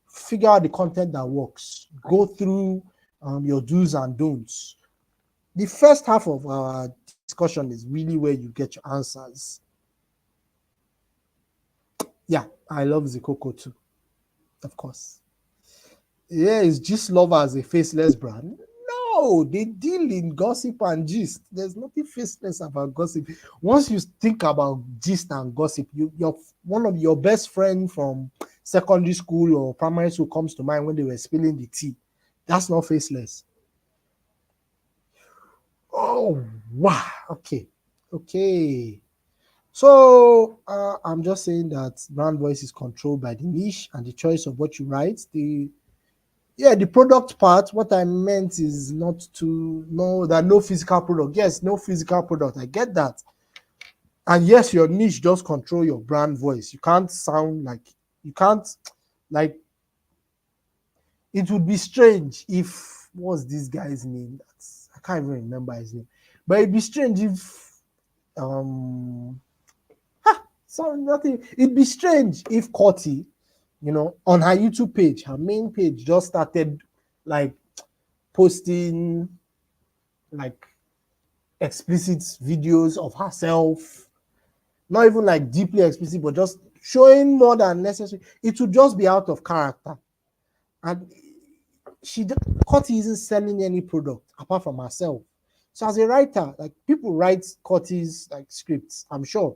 Figure out the content that works. Go through your do's and don'ts. The first half of our discussion is really where you get your answers. Yeah, I love Zikoko too, of course. Yeah, is Gist Lover as a faceless brand? No, they deal in gossip and gist. There's nothing faceless about gossip. Once you think about gist and gossip, you're one of your best friends from secondary school or primary school comes to mind when they were spilling the tea. That's not faceless. Oh, wow. Okay. So I'm just saying that brand voice is controlled by the niche and the choice of what you write. The product part, what I meant is not to know that no physical product. Yes, no physical product. I get that. And yes, your niche does control your brand voice. You can't it would be strange if, what's this guy's name? I can't even remember his name. But it'd be strange if it'd be strange if Corty, on her YouTube page, her main page, just started like posting like explicit videos of herself, not even like deeply explicit, but just showing more than necessary. It would just be out of character. And Corty isn't selling any product apart from herself. So as a writer, like, people write Corty's like scripts, I'm sure,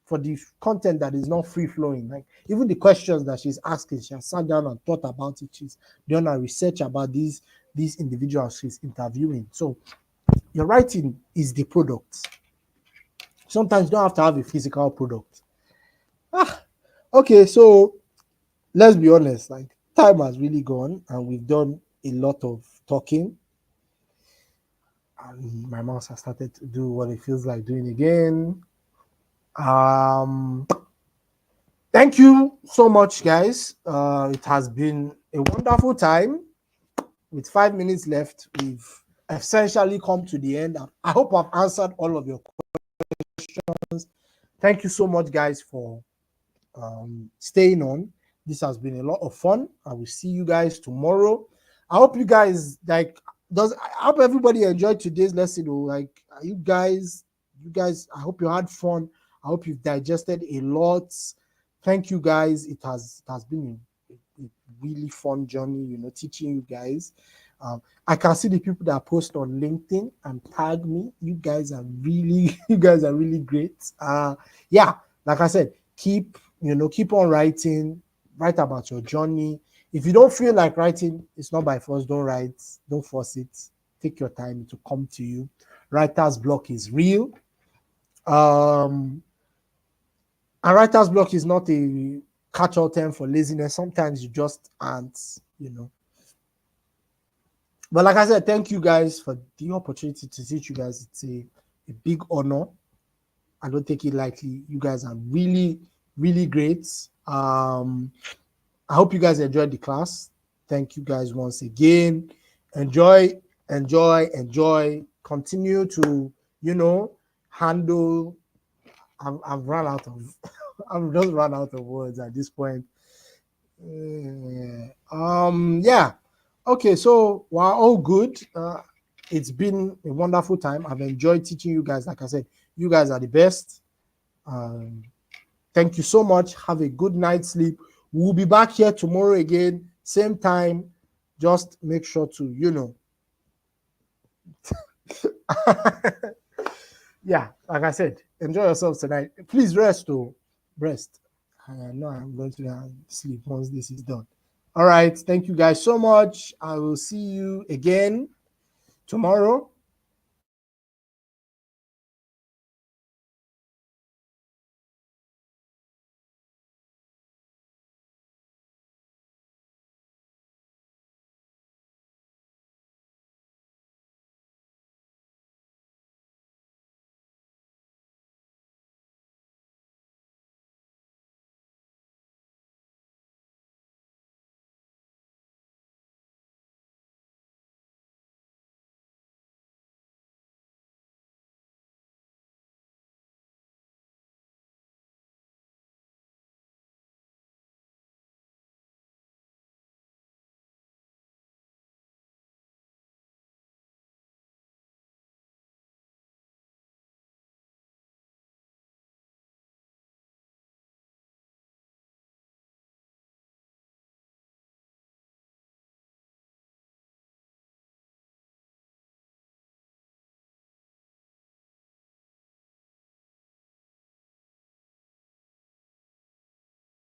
for the content that is not free flowing. Like, even the questions that she's asking, she has sat down and thought about it. She's done her research about these individuals she's interviewing. So your writing is the product. Sometimes you don't have to have a physical product. Okay, so let's be honest, like, time has really gone and we've done a lot of talking. And my mouse has started to do what it feels like doing again. Thank you so much, guys. It has been a wonderful time. With 5 minutes left, we've essentially come to the end. I hope I've answered all of your questions. Thank you so much, guys, for staying on. This has been a lot of fun. I will see you guys tomorrow. I hope you guys I hope everybody enjoyed today's lesson. Like, you guys, I hope you had fun. I hope you've digested a lot. Thank you, guys. It has been a really fun journey, teaching you guys. I can see the people that post on LinkedIn and tag me. You guys are really, you guys are really great. Yeah, like I said, keep on writing. Write about your journey. If you don't feel like writing, it's not by force. Don't write. Don't force it. Take your time to come to you. Writer's block is real. And writer's block is not a catch-all term for laziness. Sometimes you just aren't. But like I said, thank you guys for the opportunity to teach you guys. It's a big honor. I don't take it lightly. You guys are really, really great. I hope you guys enjoyed the class. Thank you guys once again. Enjoy. Continue to, handle. I've run out of, I've just run out of words at this point. Yeah. Okay, so we're all good. It's been a wonderful time. I've enjoyed teaching you guys. Like I said, you guys are the best. Thank you so much. Have a good night's sleep. We'll be back here tomorrow again, same time. Just make sure to, yeah, like I said, enjoy yourselves tonight. Please rest, rest. I know I'm going to sleep once this is done. All right. Thank you guys so much. I will see you again tomorrow.